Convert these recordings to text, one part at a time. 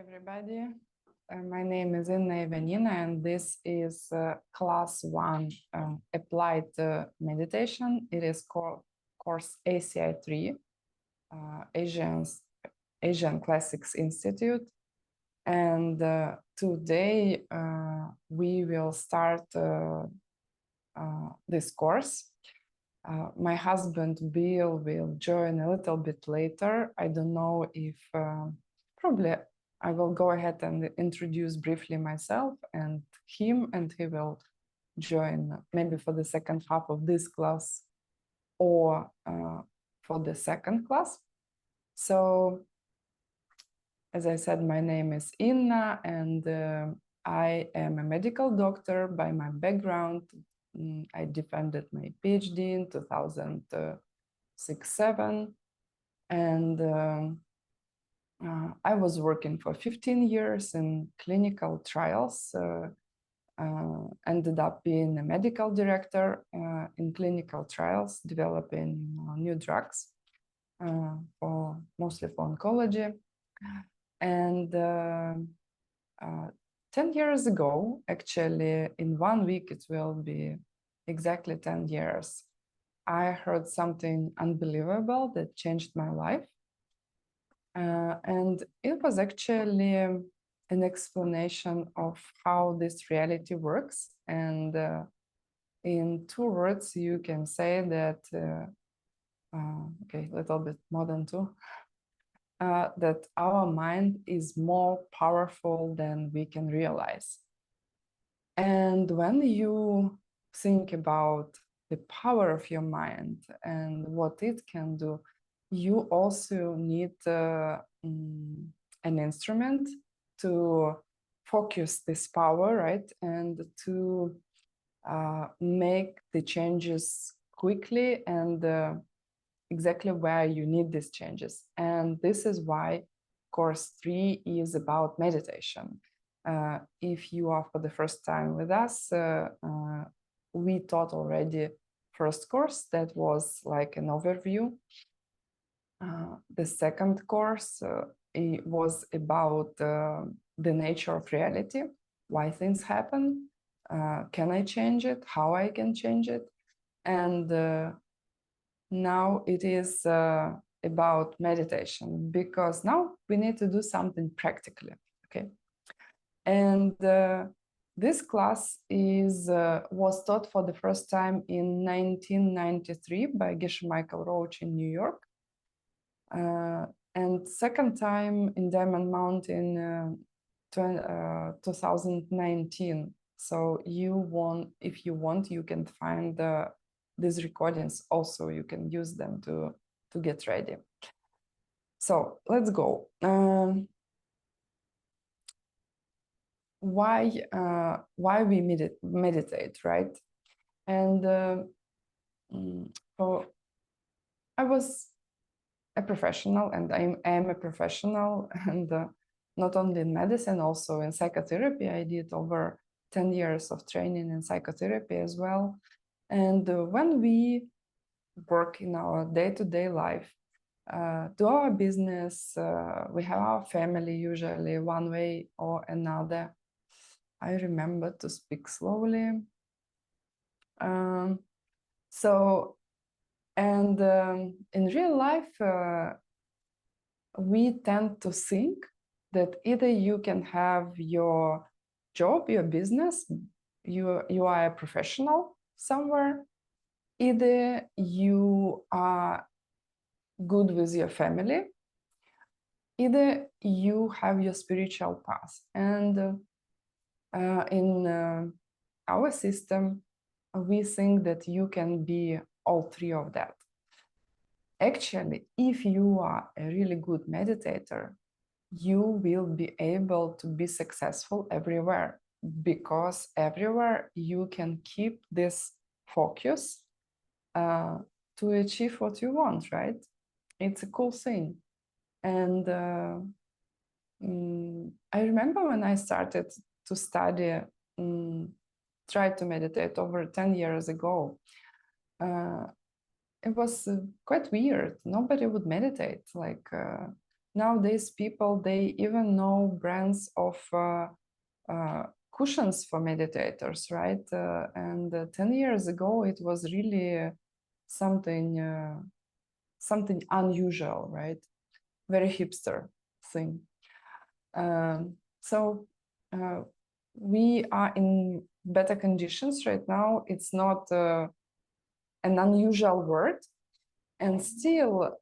everybody. My name is Inna Ivanina, and this is class 1 applied meditation. It is called course ACI 3, Asian Classics Institute. And today we will start this course. My husband Bill will join a little bit later. I don't know if probably I will go ahead and introduce briefly myself and him, and he will join maybe for the second half of this class or for the second class. So, as I said, my name is Inna, and I am a medical doctor by my background. I defended my PhD in 2006-07, and I was working for 15 years in clinical trials, ended up being a medical director in clinical trials, developing new drugs, mostly for oncology. And 10 years ago, actually, in 1 week, it will be exactly 10 years, I heard something unbelievable that changed my life. And it was actually an explanation of how this reality works. And in 2 words, you can say that, okay, a little bit more than 2, that our mind is more powerful than we can realize. And when you think about the power of your mind and what it can do, you also need an instrument to focus this power, right? And to make the changes quickly and exactly where you need these changes. And this is why course 3 is about meditation. If you are for the first time with us, we taught already first course that was like an overview. The second course it was about the nature of reality, why things happen, can I change it, how I can change it, and now it is about meditation, because now we need to do something practically, okay? And this class was taught for the first time in 1993 by Geshe Michael Roach in New York. And second time in Diamond Mountain 2019. So if you want, you can find these recordings also. You can use them to get ready. So let's go. Why we meditate, right? And so I was a professional, and I am a professional, and not only in medicine, also in psychotherapy. I did over 10 years of training in psychotherapy as well. And when we work in our day-to-day life, do our business, we have our family usually one way or another. I remember to speak slowly. In real life, we tend to think that either you can have your job, your business, you are a professional somewhere, either you are good with your family, either you have your spiritual path. And in our system, we think that you can be all 3 of that. Actually, if you are a really good meditator, you will be able to be successful everywhere, because everywhere you can keep this focus to achieve what you want, right? It's a cool thing. And I remember when I started to study, try to meditate over 10 years ago, it was quite weird. Nobody would meditate. Like nowadays people, they even know brands of cushions for meditators, right? And 10 years ago, it was really something something unusual, right? Very hipster thing. So we are in better conditions right now. It's not an unusual word, and still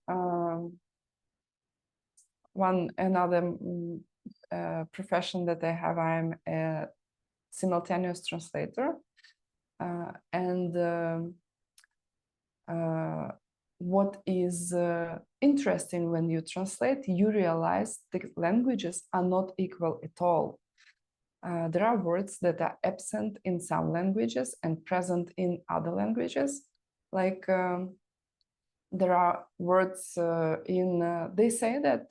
another profession that I have, I'm a simultaneous translator, and what is interesting when you translate, you realize the languages are not equal at all. There are words that are absent in some languages and present in other languages. Like there are words they say that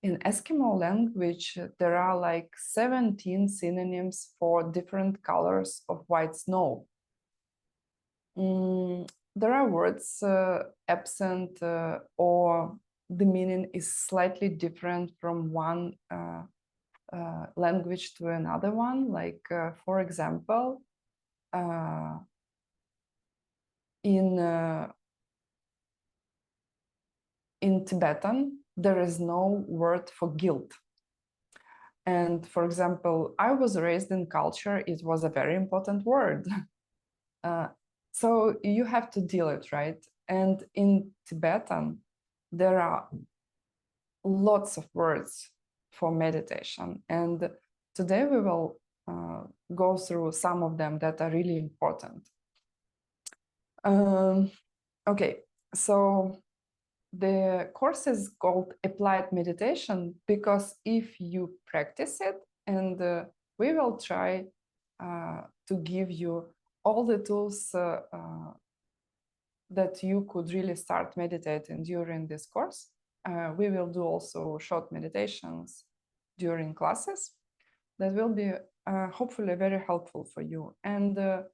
in Eskimo language, there are like 17 synonyms for different colors of white snow. There are words absent or the meaning is slightly different from one language to another one. Like, for example, in Tibetan, there is no word for guilt. And for example, I was raised in culture, it was a very important word. So you have to deal it, right? And in Tibetan, there are lots of words for meditation. And today we will go through some of them that are really important. Okay, so the course is called Applied Meditation because if you practice it, and we will try to give you all the tools that you could really start meditating during this course. We will do also short meditations during classes that will be hopefully very helpful for you. And the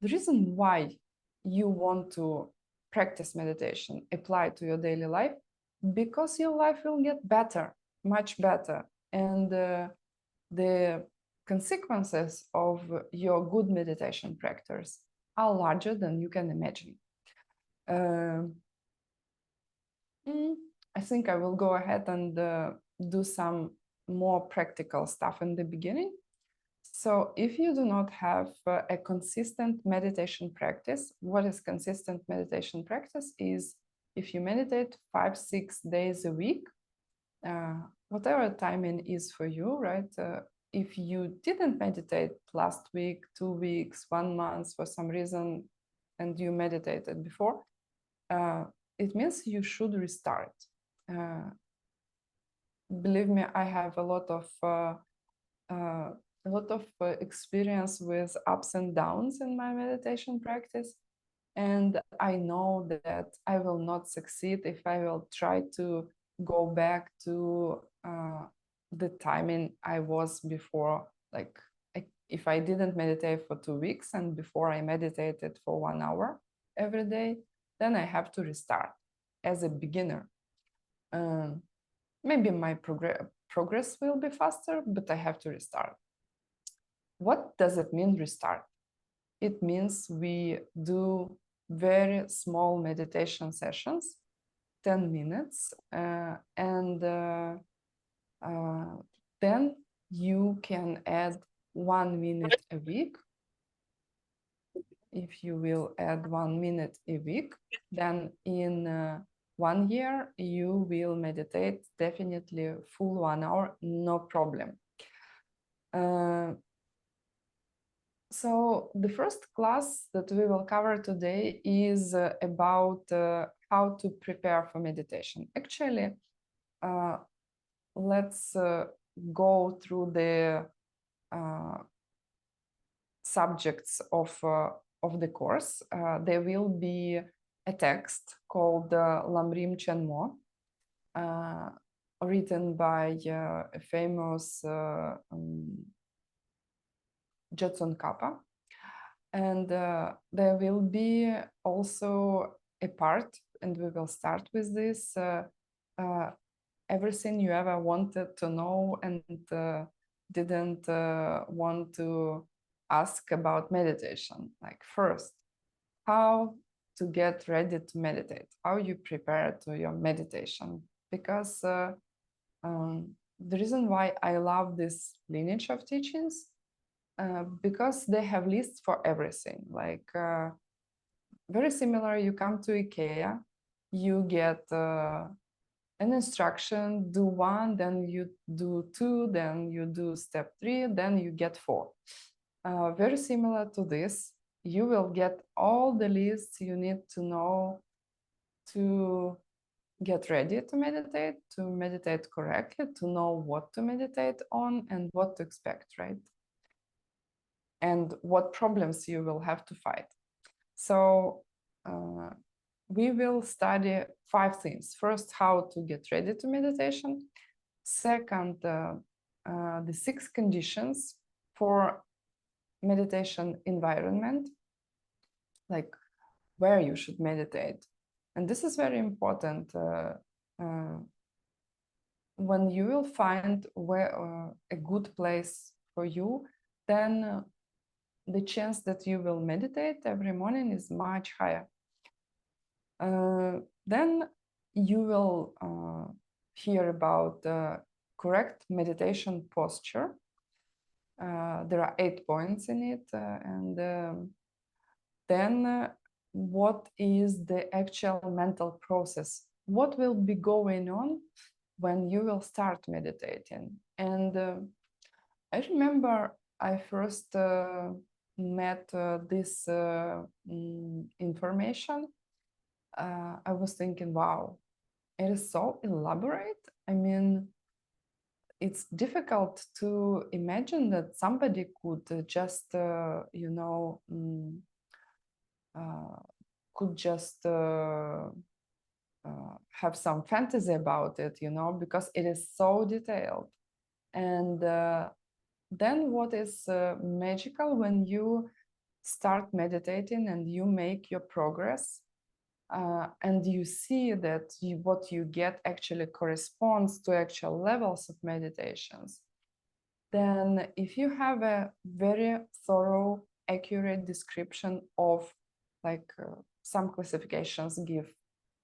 reason why you want to practice meditation, apply to your daily life, because your life will get better, much better. And the consequences of your good meditation practice are larger than you can imagine. I think I will go ahead and do some more practical stuff in the beginning. So if you do not have a consistent meditation practice, what is consistent meditation practice is if you meditate 5-6 days a week, whatever timing is for you, right? If you didn't meditate last week, 2 weeks, 1 month for some reason, and you meditated before, it means you should restart. Believe me, I have a lot of experience with ups and downs in my meditation practice, and I know that I will not succeed if I will try to go back to the timing I was before. Like if I didn't meditate for 2 weeks and before I meditated for 1 hour every day, then I have to restart as a beginner. Maybe my progress will be faster, but I have to restart. What does it mean, restart? It means we do very small meditation sessions, 10 minutes, and then you can add 1 minute a week. If you will add 1 minute a week, then in 1 year, you will meditate definitely full 1 hour, no problem. So the first class that we will cover today is about how to prepare for meditation. Actually, let's go through the subjects of the course. There will be a text called Lamrim Chenmo, written by a famous Jetson Kappa. And there will be also a part, and we will start with this, everything you ever wanted to know and didn't want to ask about meditation. Like first, how to get ready to meditate, how you prepare to your meditation. Because the reason why I love this lineage of teachings, because they have lists for everything. Like very similar, you come to IKEA, you get an instruction, do one, then you do two, then you do step 3, then you get 4. Very similar to this, you will get all the lists you need to know to get ready to meditate correctly, to know what to meditate on and what to expect, right? And what problems you will have to fight. So we will study 5 things. First, how to get ready to meditation. Second, the 6 conditions for meditation environment, like where you should meditate. And this is very important. When you will find where a good place for you, then the chance that you will meditate every morning is much higher. Then you will hear about the correct meditation posture. There are 8 points in it, and then what is the actual mental process? What will be going on when you will start meditating? And I remember I first met this information. I was thinking, wow, it is so elaborate. I mean, it's difficult to imagine that somebody could just, could just have some fantasy about it, because it is so detailed. And then what is magical when you start meditating and you make your progress, and you see that what you get actually corresponds to actual levels of meditations, then if you have a very thorough, accurate description of, like some classifications give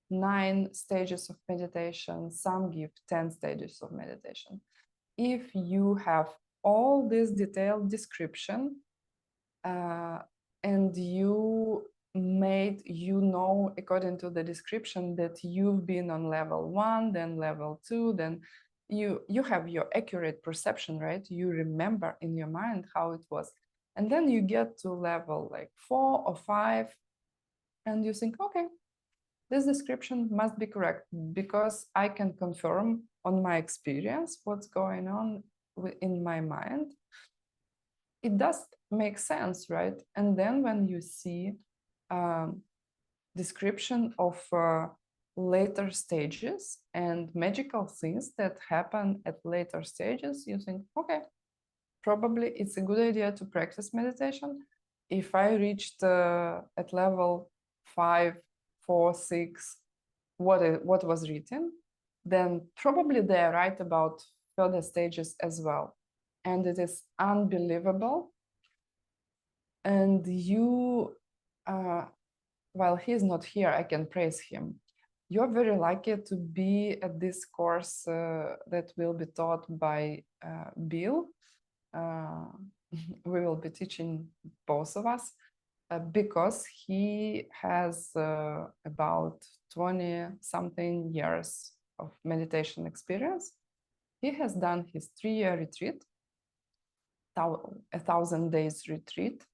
9 stages of meditation, some give 10 stages of meditation. If you have all this detailed description, and you according to the description that you've been on level 1, then level 2, then you have your accurate perception, right? You remember in your mind how it was, and then you get to level like 4 or 5, and you think, okay, this description must be correct because I can confirm on my experience what's going on in my mind. It does make sense, right? And then when you see description of later stages and magical things that happen at later stages, you think, okay, probably it's a good idea to practice meditation. If I reached at level 5, 4, 6, what was written, then probably they are right about further stages as well. And it is unbelievable. And you, while he's not here, I can praise him. You're very lucky to be at this course that will be taught by Bill. We will be teaching both of us because he has about 20-something years of meditation experience. He has done his 3-year retreat, 1,000 days retreat,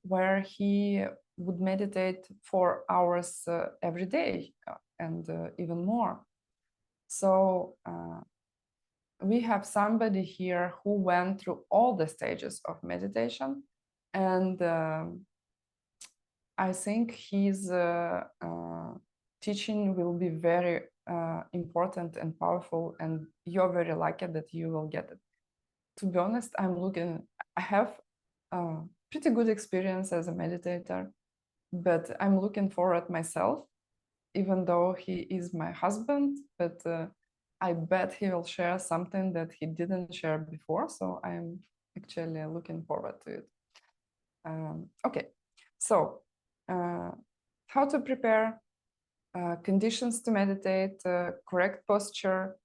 where he would meditate 4 hours every day and even more. So we have somebody here who went through all the stages of meditation, and I think his teaching will be very important and powerful, and you're very lucky that you will get it. To be honest, I have pretty good experience as a meditator, but I'm looking forward myself, even though he is my husband, but I bet he will share something that he didn't share before. So I'm actually looking forward to it. Okay, so how to prepare, conditions to meditate, correct posture,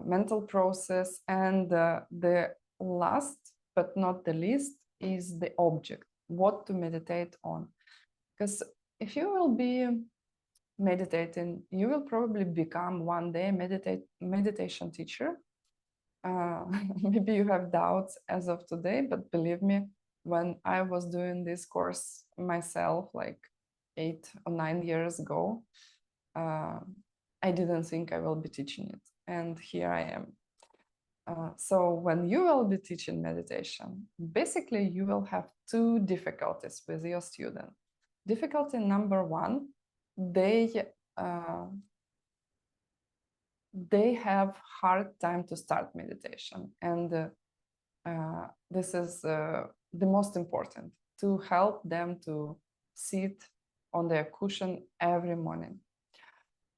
mental process, and the last but not the least is the object, what to meditate on. Because if you will be meditating, you will probably become one day a meditation teacher. Maybe you have doubts as of today, but believe me, when I was doing this course myself, like 8 or 9 years ago, I didn't think I will be teaching it. And here I am. So when you will be teaching meditation, basically you will have two difficulties with your student. Difficulty number one, they have hard time to start meditation, and this is the most important, to help them to sit on their cushion every morning.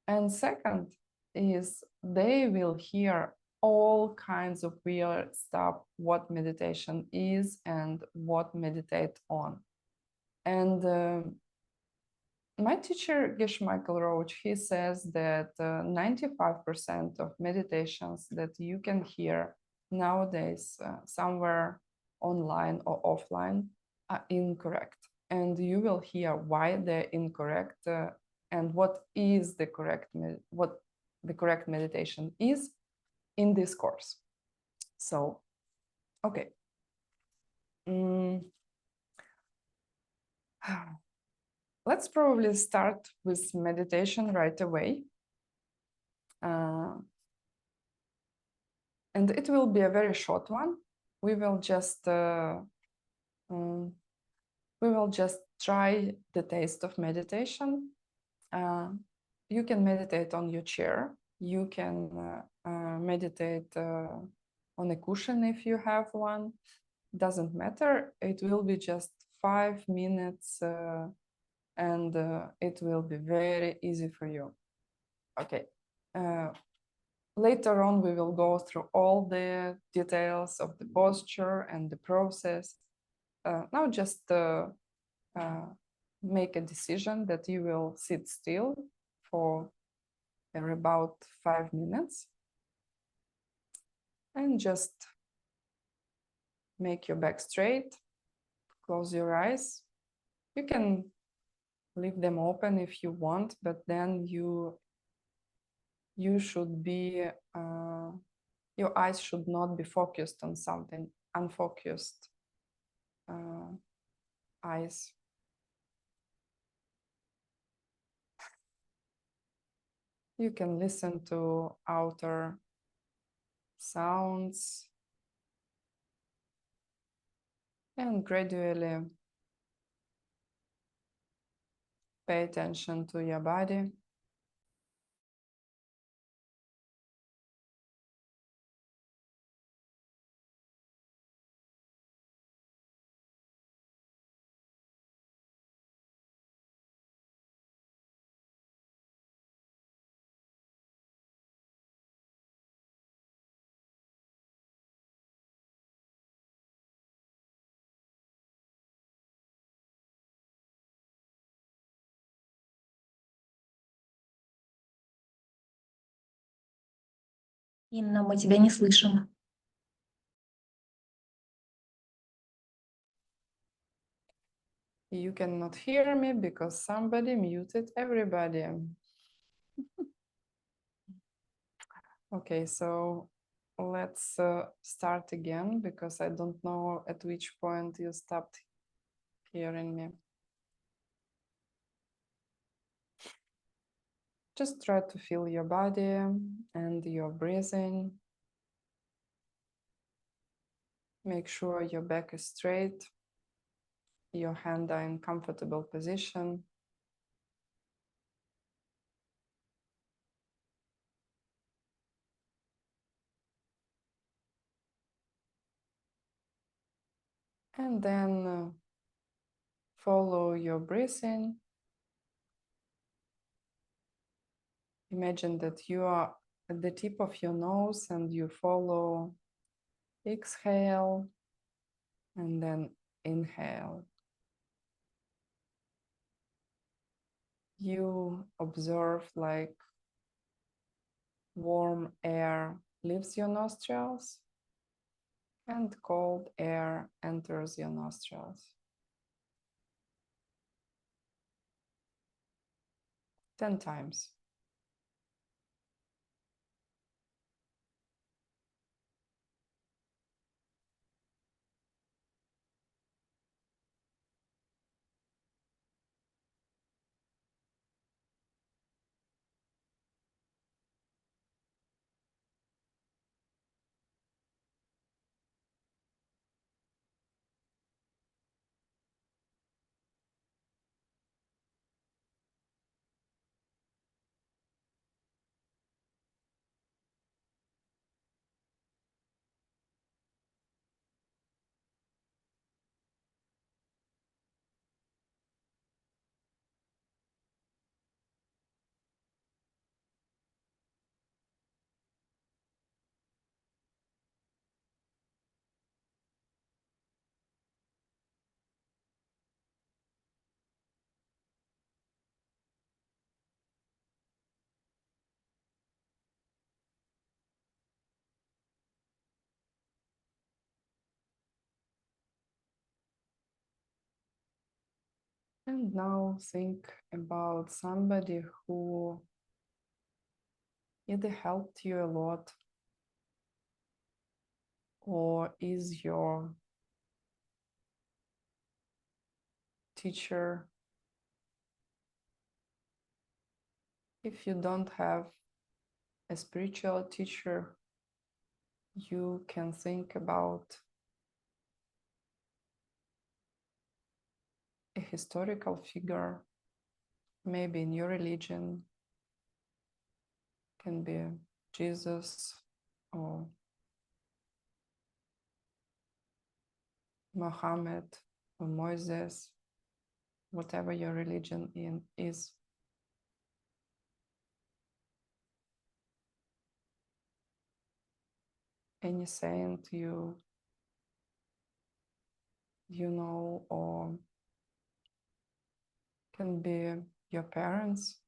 And second is they will hear all kinds of weird stuff, what meditation is and what meditate on. And my teacher, Geshe Michael Roach, he says that 95% of meditations that you can hear nowadays somewhere online or offline are incorrect. And you will hear why they're incorrect and what is the correct meditation is in this course. So, okay. Let's probably start with meditation right away. And it will be a very short one. We will just try the taste of meditation. You can meditate on your chair. You can meditate on a cushion if you have one. Doesn't matter. It will be just 5 minutes and it will be very easy for you. Okay. Later on, we will go through all the details of the posture and the process. Now just make a decision that you will sit still for about 5 minutes and just make your back straight, close your eyes. You can leave them open if you want, but then you should be, your eyes should not be focused on something, unfocused eyes. You can listen to outer sounds and gradually pay attention to your body. Инна, мы тебя не слышим. You cannot hear me because somebody muted everybody. Okay, so let's start again because I don't know at which point you stopped hearing me. Just try to feel your body and your breathing. Make sure your back is straight, your hands are in comfortable position. And then follow your breathing. Imagine that you are at the tip of your nose and you follow exhale and then inhale. You observe like warm air leaves your nostrils and cold air enters your nostrils. 10 times. And now think about somebody who either helped you a lot or is your teacher. If you don't have a spiritual teacher, you can think about a historical figure, maybe in your religion, can be Jesus or Muhammad or Moses, whatever your religion is. Any saint you know, or can be your parents,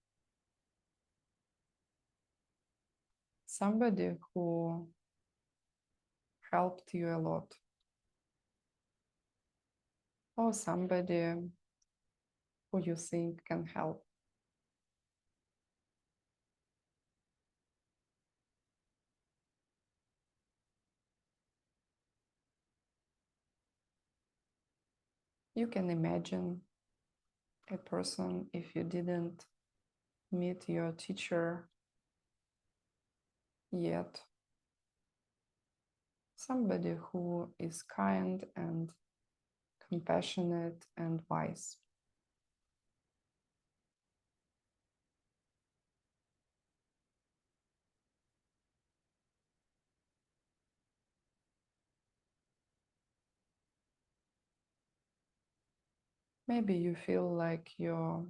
somebody who helped you a lot, or somebody who you think can help. You can imagine a person, if you didn't meet your teacher yet, somebody who is kind and compassionate and wise. Maybe you feel like your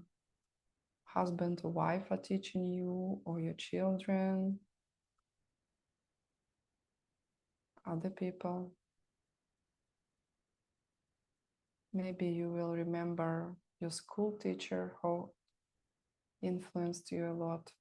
husband or wife are teaching you, or your children, other people. Maybe you will remember your school teacher who influenced you a lot.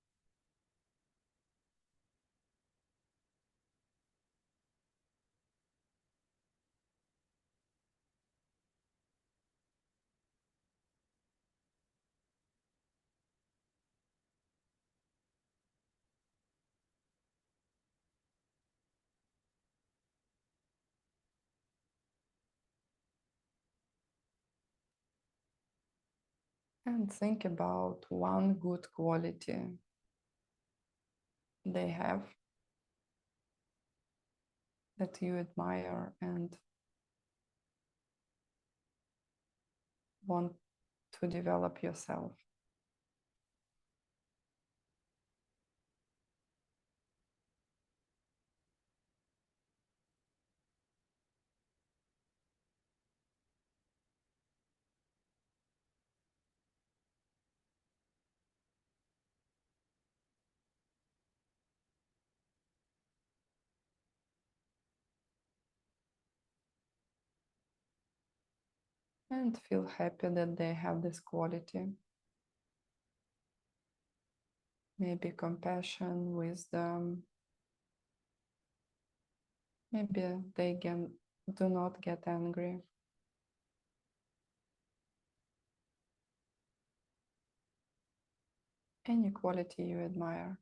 And think about one good quality they have that you admire and want to develop yourself. and feel happy that they have this quality. Maybe compassion, wisdom. Maybe they do not get angry. Any quality you admire.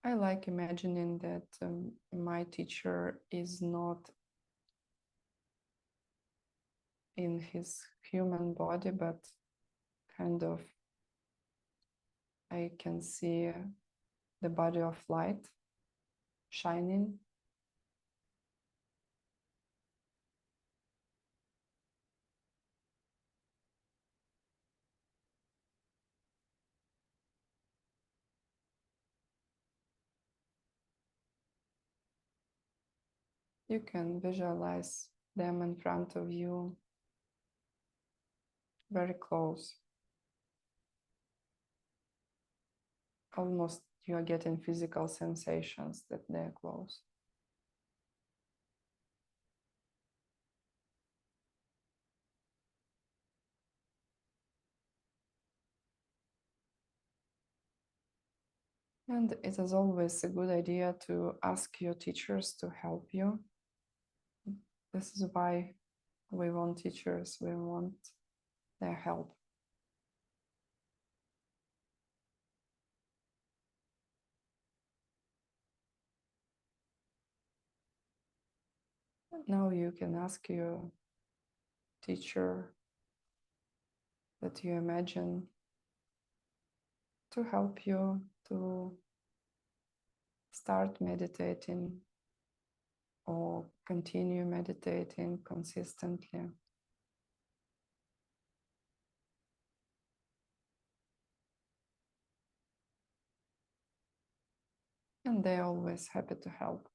I like imagining that my teacher is not in his human body, but kind of I can see the body of light shining. You can visualize them in front of you, very close. Almost you are getting physical sensations that they're close. And it is always a good idea to ask your teachers to help you. This is why we want teachers, we want their help. Now you can ask your teacher that you imagine to help you to start meditating or continue meditating consistently. And they're always happy to help.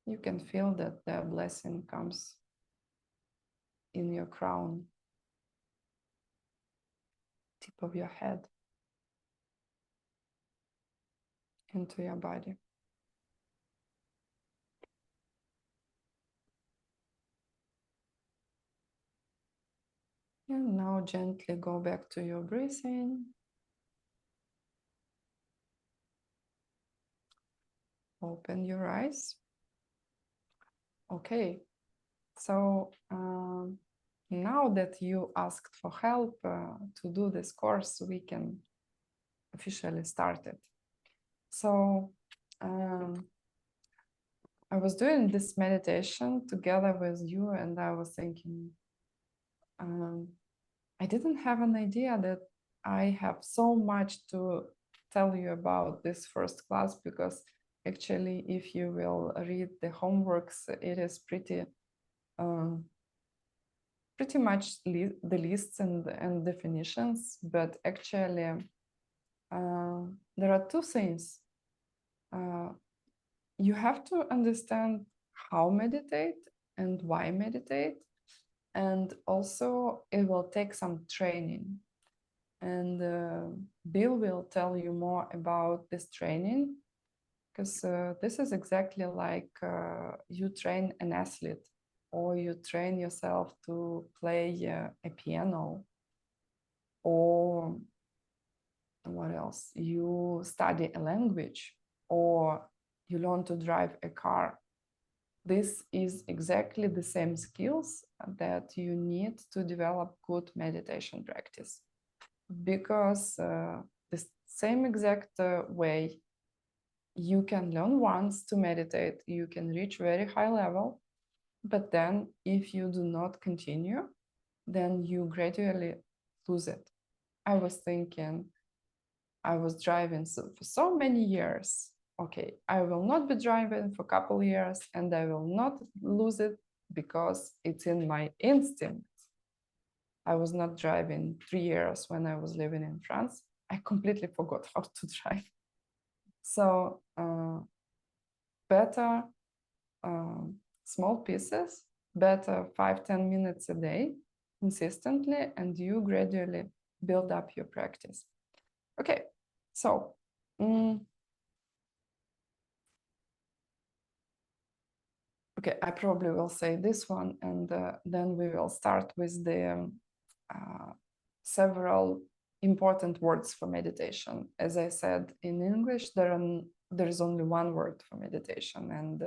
You can feel that their blessing comes in your crown, tip of your head, into your body. And now gently go back to your breathing. Open your eyes. Okay, so now that you asked for help to do this course, we can officially start it. So I was doing this meditation together with you, and I was thinking, I didn't have an idea that I have so much to tell you about this first class, because actually, if you will read the homeworks, it is pretty much the lists and definitions, but actually there are two things. You have to understand how meditate and why meditate, and also it will take some training. And Bill will tell you more about this training, because this is exactly like you train an athlete, or you train yourself to play a piano, or what else? You study a language, or you learn to drive a car. This is exactly the same skills that you need to develop good meditation practice, because the same exact way you can learn once to meditate, you can reach very high level, but then if you do not continue, then you gradually lose it. I was thinking, I was driving for so many years. Okay, I will not be driving for a couple of years, and I will not lose it because it's in my instinct. I was not driving 3 years when I was living in France. I completely forgot how to drive. So better small pieces, better 5-10 minutes a day consistently, and you gradually build up your practice. Okay, so okay, I probably will say this one, and then we will start with the several important words for meditation. As I said, in English, there is only one word for meditation, and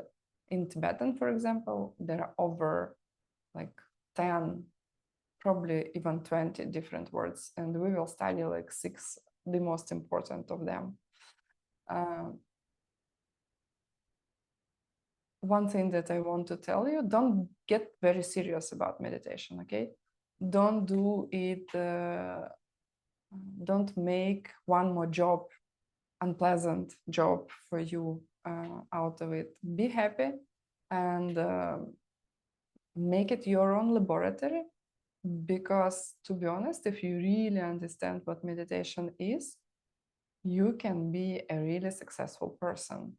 in Tibetan, for example, there are over like 10, probably even 20 different words, and we will study like 6, the most important of them. One thing that I want to tell you, don't get very serious about meditation, okay? Don't do it, don't make one more job, unpleasant job for you out of it. Be happy and make it your own laboratory, because to be honest, if you really understand what meditation is, you can be a really successful person,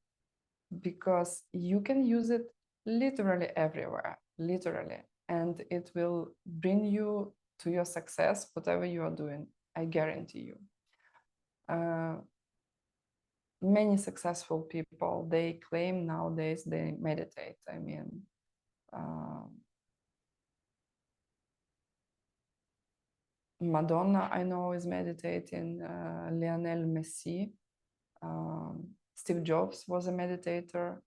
because you can use it literally everywhere, literally, and it will bring you to your success, whatever you are doing, I guarantee you. Many successful people, they claim nowadays they meditate. I mean, Madonna, I know, is meditating, Lionel Messi, Steve Jobs was a meditator,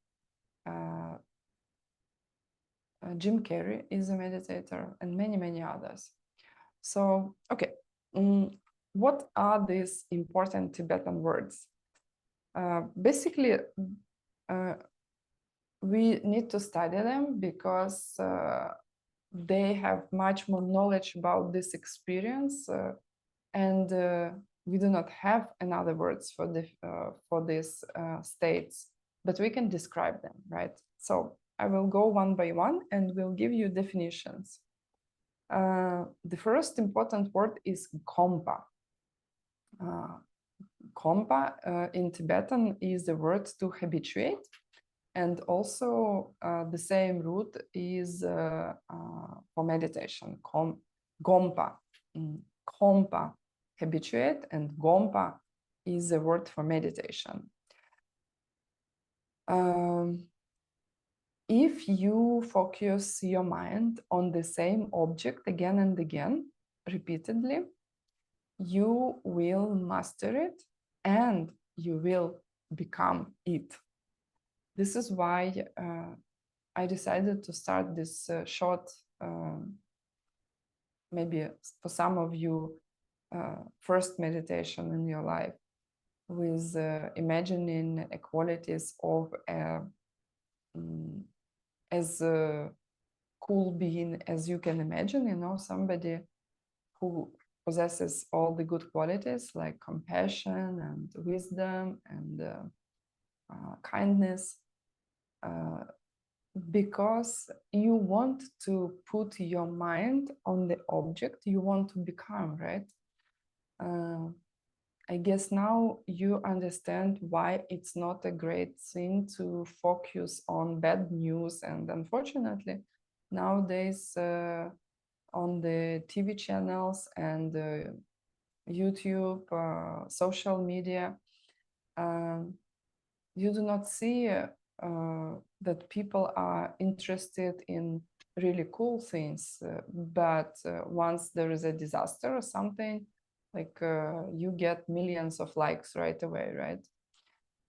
Jim Carrey is a meditator, and many, many others. So, okay, what are these important Tibetan words? Basically, we need to study them because they have much more knowledge about this experience, and we do not have another words for these states, but we can describe them, right? So I will go one by one and will give you definitions. The first important word is kompa. Kompa in Tibetan is the word to habituate, and also the same root is for meditation, gompa. Kompa, habituate, and gompa is a word for meditation. If you focus your mind on the same object again and again, repeatedly, you will master it and you will become it. This is why I decided to start this short, maybe for some of you, first meditation in your life, with imagining qualities of as cool being as you can imagine, you know, somebody who possesses all the good qualities like compassion and wisdom and kindness, because you want to put your mind on the object you want to become, right? I guess now you understand why it's not a great thing to focus on bad news. And unfortunately, nowadays on the TV channels and YouTube, social media, you do not see that people are interested in really cool things. But once there is a disaster or something, like you get millions of likes right away, right?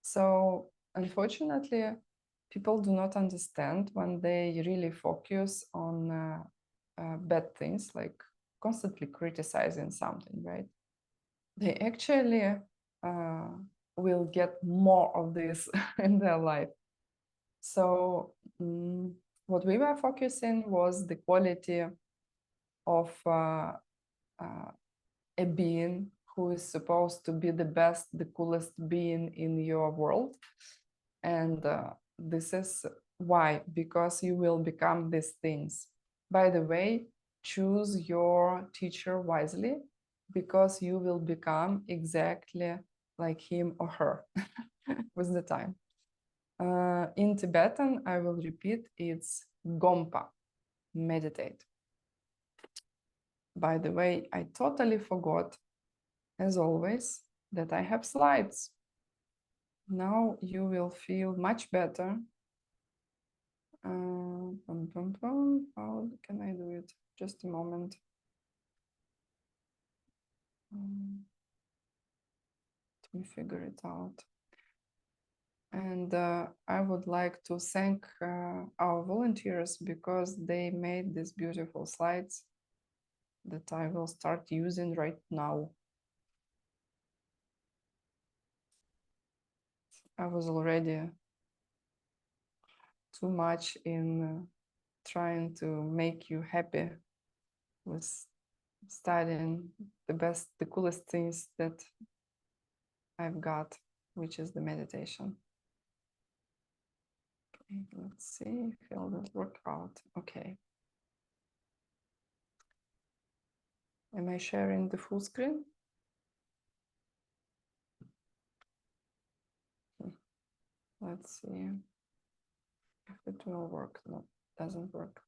So unfortunately, people do not understand when they really focus on bad things, like constantly criticizing something, right? They actually will get more of this in their life. So what we were focusing was the quality of a being who is supposed to be the best, the coolest being in your world. And this is why, because you will become these things. By the way, choose your teacher wisely, because you will become exactly like him or her with the time. In Tibetan, I will repeat, it's Gompa, meditate. By the way, I totally forgot, as always, that I have slides. Now you will feel much better. How can I do it? Just a moment. Let me figure it out. And I would like to thank our volunteers because they made these beautiful slides that I will start using right now. I was already too much in trying to make you happy with studying the coolest things that I've got, which is the meditation. Okay, let's see if it will work out. Okay. Am I sharing the full screen? Let's see if it will work. No, it doesn't work.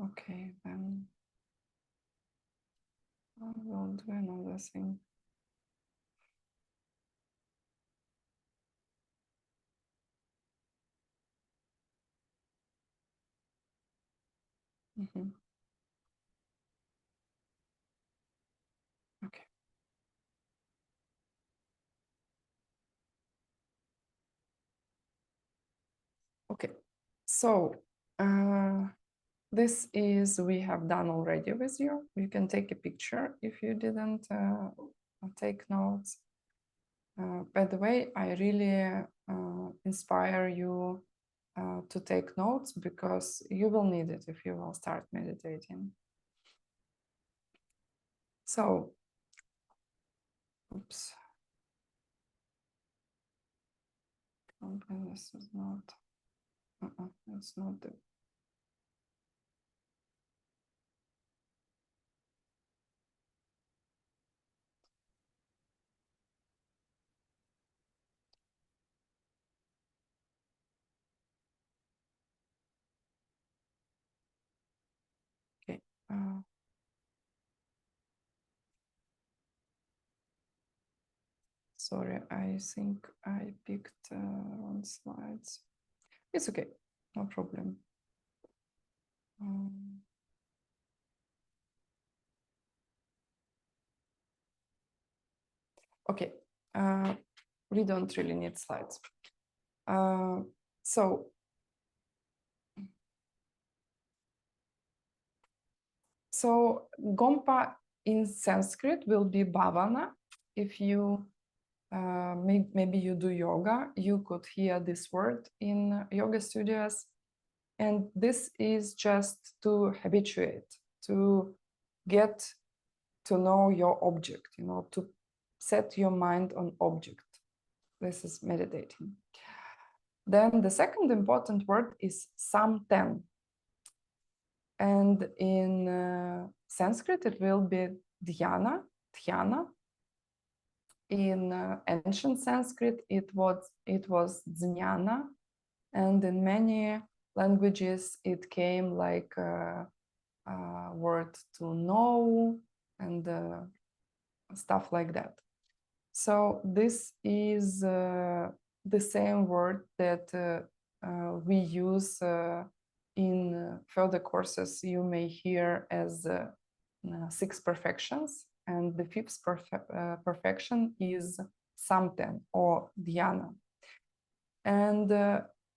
Okay, then I will do another thing. Okay. Okay. So this is we have done already with you. You can take a picture if you didn't take notes. By the way, I really inspire you to take notes because you will need it if you will start meditating. So, oops. This is not, it's not the. Okay. Sorry, I think I picked wrong slides. It's okay, no problem. Okay, we don't really need slides. So Gompa in Sanskrit will be bhavana. If you maybe you do yoga, you could hear this word in yoga studios. And this is just to habituate, to get to know your object, to set your mind on object. This is meditating. Then the second important word is samten. And in Sanskrit, it will be dhyana. In ancient Sanskrit, it was jnana. And in many languages, it came like a word to know and stuff like that. So this is the same word that we use in further courses. You may hear as 6 perfections, and the 5th perfection is samten or dhyana. And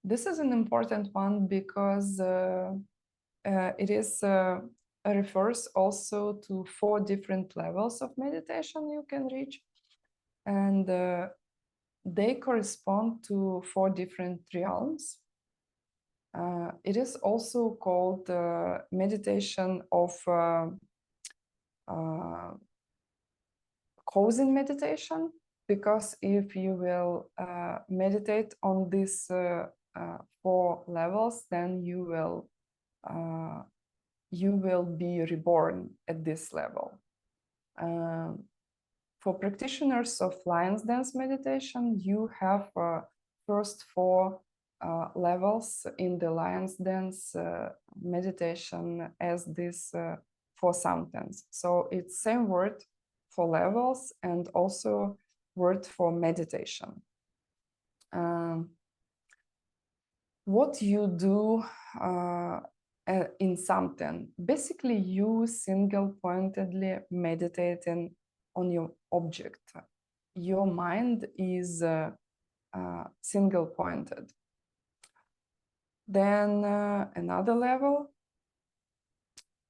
this is an important one because it refers also to 4 different levels of meditation you can reach. And they correspond to 4 different realms. It is also called meditation of causing meditation, because if you will meditate on these 4 levels, then you will be reborn at this level. For practitioners of lion's dance meditation, you have first 4 levels in the lion's dance meditation as this 4 somethings. So it's same word for levels and also word for meditation. What you do in something, basically you single-pointedly meditating on your object. Your mind is single-pointed. Then another level,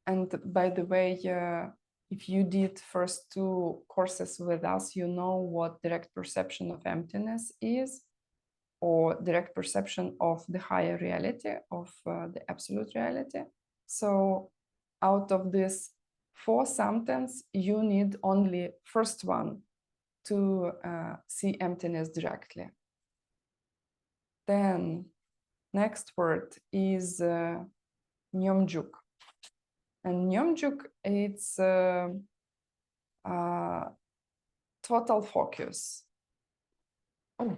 and by the way, if you did first 2 courses with us, you know what direct perception of emptiness is, or direct perception of the higher reality, of the absolute reality. So out of this 4 somethings, you need only first one to see emptiness directly. Then next word is Nyomjuk. And Nyomjuk, it's total focus. Oh.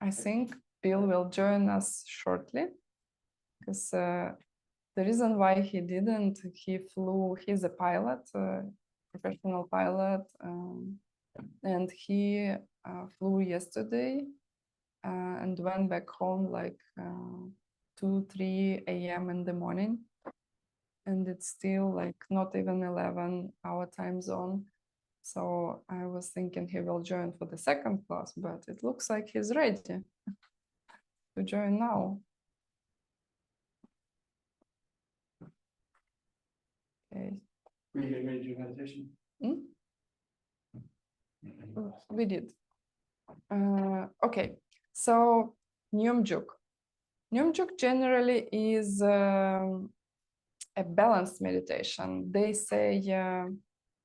I think Bill will join us shortly, because the reason why he didn't, he's a pilot, professional pilot, and he flew yesterday and went back home like 2-3 a.m. in the morning, and it's still like not even 11 our time zone. So I was thinking he will join for the second class, but it looks like he's ready to join now. Okay. Were you getting ready to do meditation? We did. Okay, so Nyomjuk. Nyomjuk generally is a balanced meditation. They say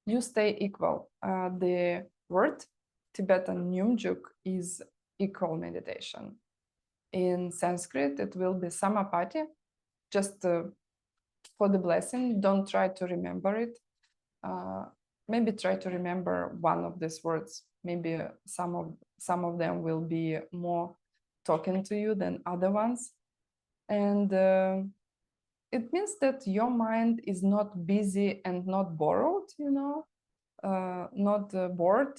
you stay equal. The word Tibetan Nyumjuk is equal meditation. In Sanskrit, it will be Samapati. Just for the blessing, don't try to remember it. Maybe try to remember one of these words. Maybe some of them will be more talking to you than other ones. And it means that your mind is not busy and not borrowed, you know, not bored.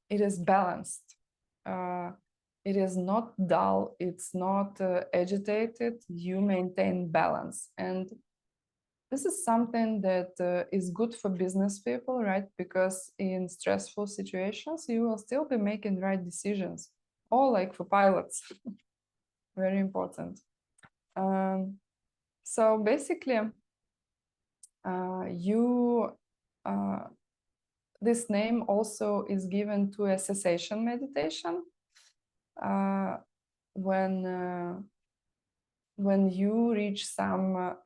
It is balanced. It is not dull. It's not agitated. You maintain balance. And this is something that is good for business people, right? Because in stressful situations, you will still be making right decisions. Or like for pilots, very important. So basically, this name also is given to a cessation meditation when you reach some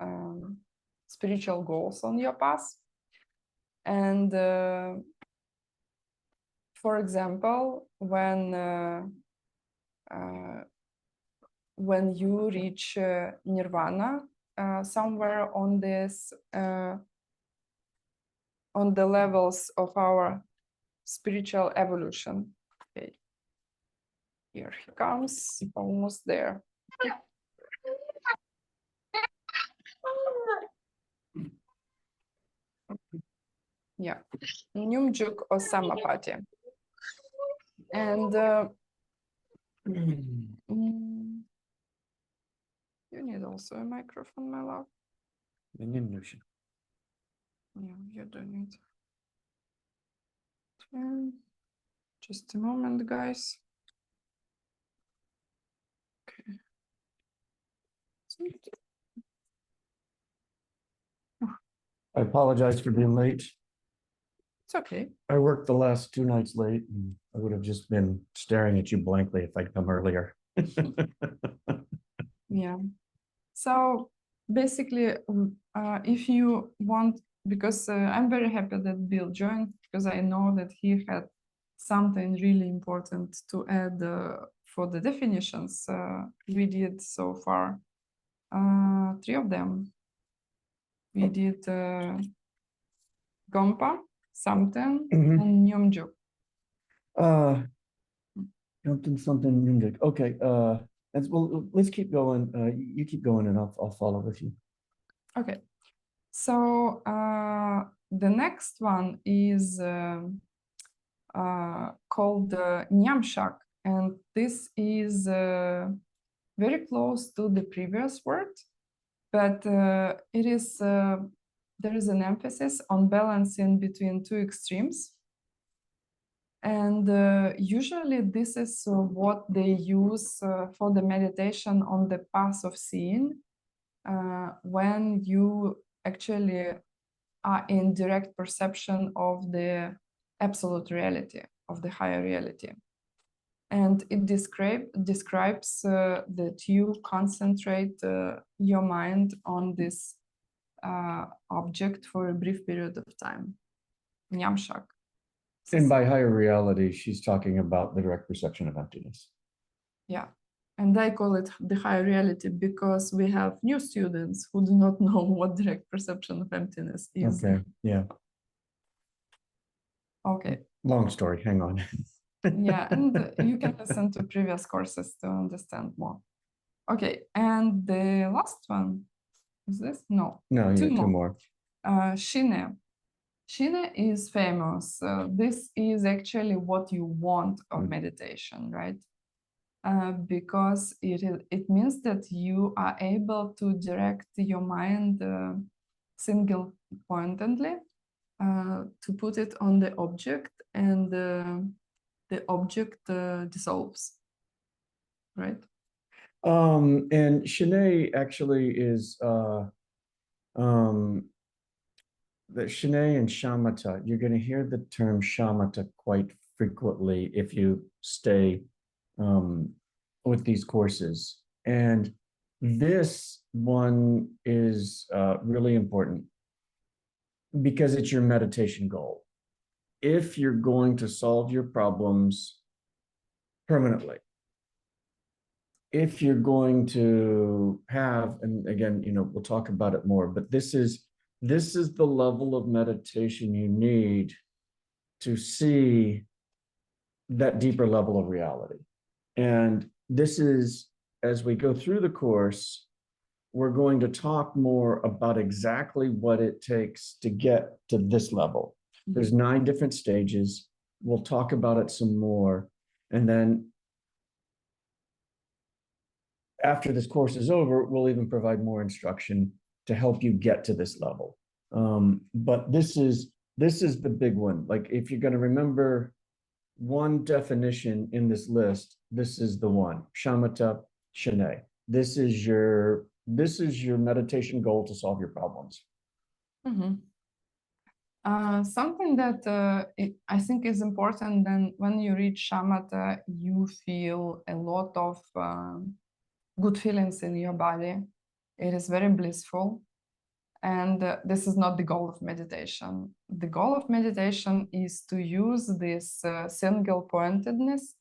spiritual goals on your path. And for example, when you reach nirvana somewhere on this on the levels of our spiritual evolution. Okay. Here he comes, almost there. Yeah, Nyumjuk or Samapati. And you need also a microphone, my love. Yeah, you don't need. Just a moment, guys. Okay. I apologize for being late. It's okay. I worked the last 2 nights late, and I would have just been staring at you blankly if I'd come earlier. Yeah. So basically, if you want, because I'm very happy that Bill joined, because I know that he had something really important to add for the definitions we did so far. 3 of them. We did Gompa, Samten, Mhm. and Nyumjuk. Something Nundik. Okay, well, let's keep going. You keep going and I'll follow with you. Okay, so the next one is called Nyamshak, and this is very close to the previous word, but it is there is an emphasis on balancing between two extremes. And usually this is what they use for the meditation on the path of seeing, when you actually are in direct perception of the absolute reality, of the higher reality. And it describes that you concentrate your mind on this object for a brief period of time. Nyamshak. And by higher reality, she's talking about the direct perception of emptiness. Yeah. And I call it the higher reality because we have new students who do not know what direct perception of emptiness is. Okay, yeah. Okay. Long story, hang on. Yeah, and you can listen to previous courses to understand more. Okay, and the last one is this? No, No, yeah, two two more. more. Shine. Shine is famous. This is actually what you want of meditation, right? Because it means that you are able to direct your mind single pointedly, to put it on the object, and the object dissolves, right? And Shanae actually is the Shanae and Shamatha. You're going to hear the term Shamatha quite frequently if you stay with these courses. And this one is really important because it's your meditation goal. If you're going to solve your problems permanently, if you're going to have, and again, we'll talk about it more, but this is the level of meditation you need to see that deeper level of reality. And this is, as we go through the course, we're going to talk more about exactly what it takes to get to this level. There's 9 different stages. We'll talk about it some more. And then after this course is over, we'll even provide more instruction to help you get to this level. But this is the big one. Like, if you're going to remember one definition in this list, this is the one: shamatha, shanae. This is your meditation goal to solve your problems. Mm-hmm. Something that I think is important, then when you reach shamatha, you feel a lot of good feelings in your body. It is very blissful. And this is not the goal of meditation. The goal of meditation is to use this single pointedness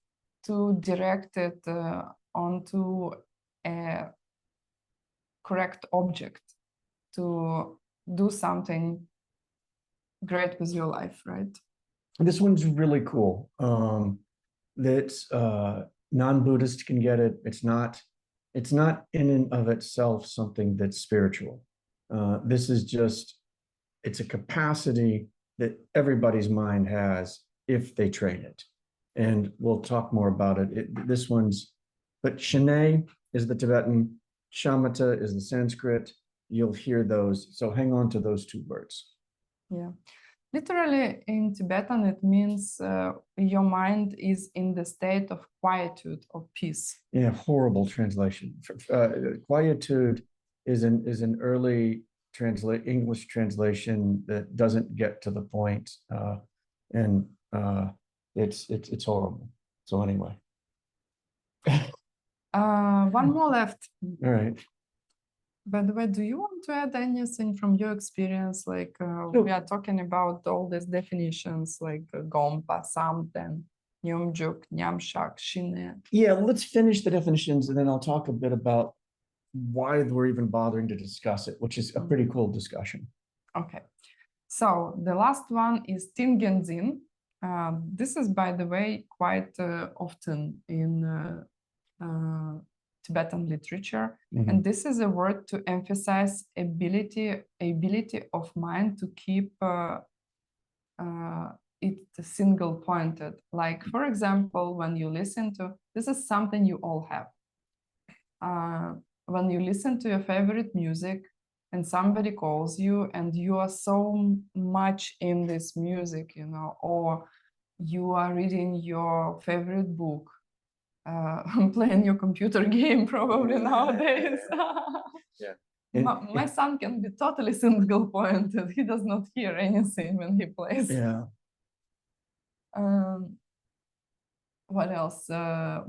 to direct it onto a correct object, to do something great with your life, right? This one's really cool. That non-Buddhist can get it. It's not in and of itself something that's spiritual. This is just, it's a capacity that everybody's mind has if they train it. And we'll talk more about it. But Shanae is the Tibetan, Shamatha is the Sanskrit. You'll hear those. So hang on to those 2 words. Yeah. Literally in Tibetan, it means your mind is in the state of quietude, of peace. Yeah, horrible translation. Quietude is an early English translation that doesn't get to the point, and it's horrible. So anyway, one more left. all right. By the way, do you want to add anything from your experience? Like we are talking about all these definitions, like Gompa, Samten, Nyumjuk, Nyamshak, Shine. Yeah, let's finish the definitions, and then I'll talk a bit about why we're even bothering to discuss it, which is a pretty cool discussion. Okay. So the last one is Tingenzin. This is, by the way, quite often in Tibetan literature. And this is a word to emphasize ability of mind to keep it single pointed. Like, for example, when you listen to, this is something you all have. When you listen to your favorite music and somebody calls you and you are so much in this music, you know, or you are reading your favorite book, playing your computer game probably nowadays. Yeah. My son can be totally single pointed. He does not hear anything when he plays. Yeah. What else?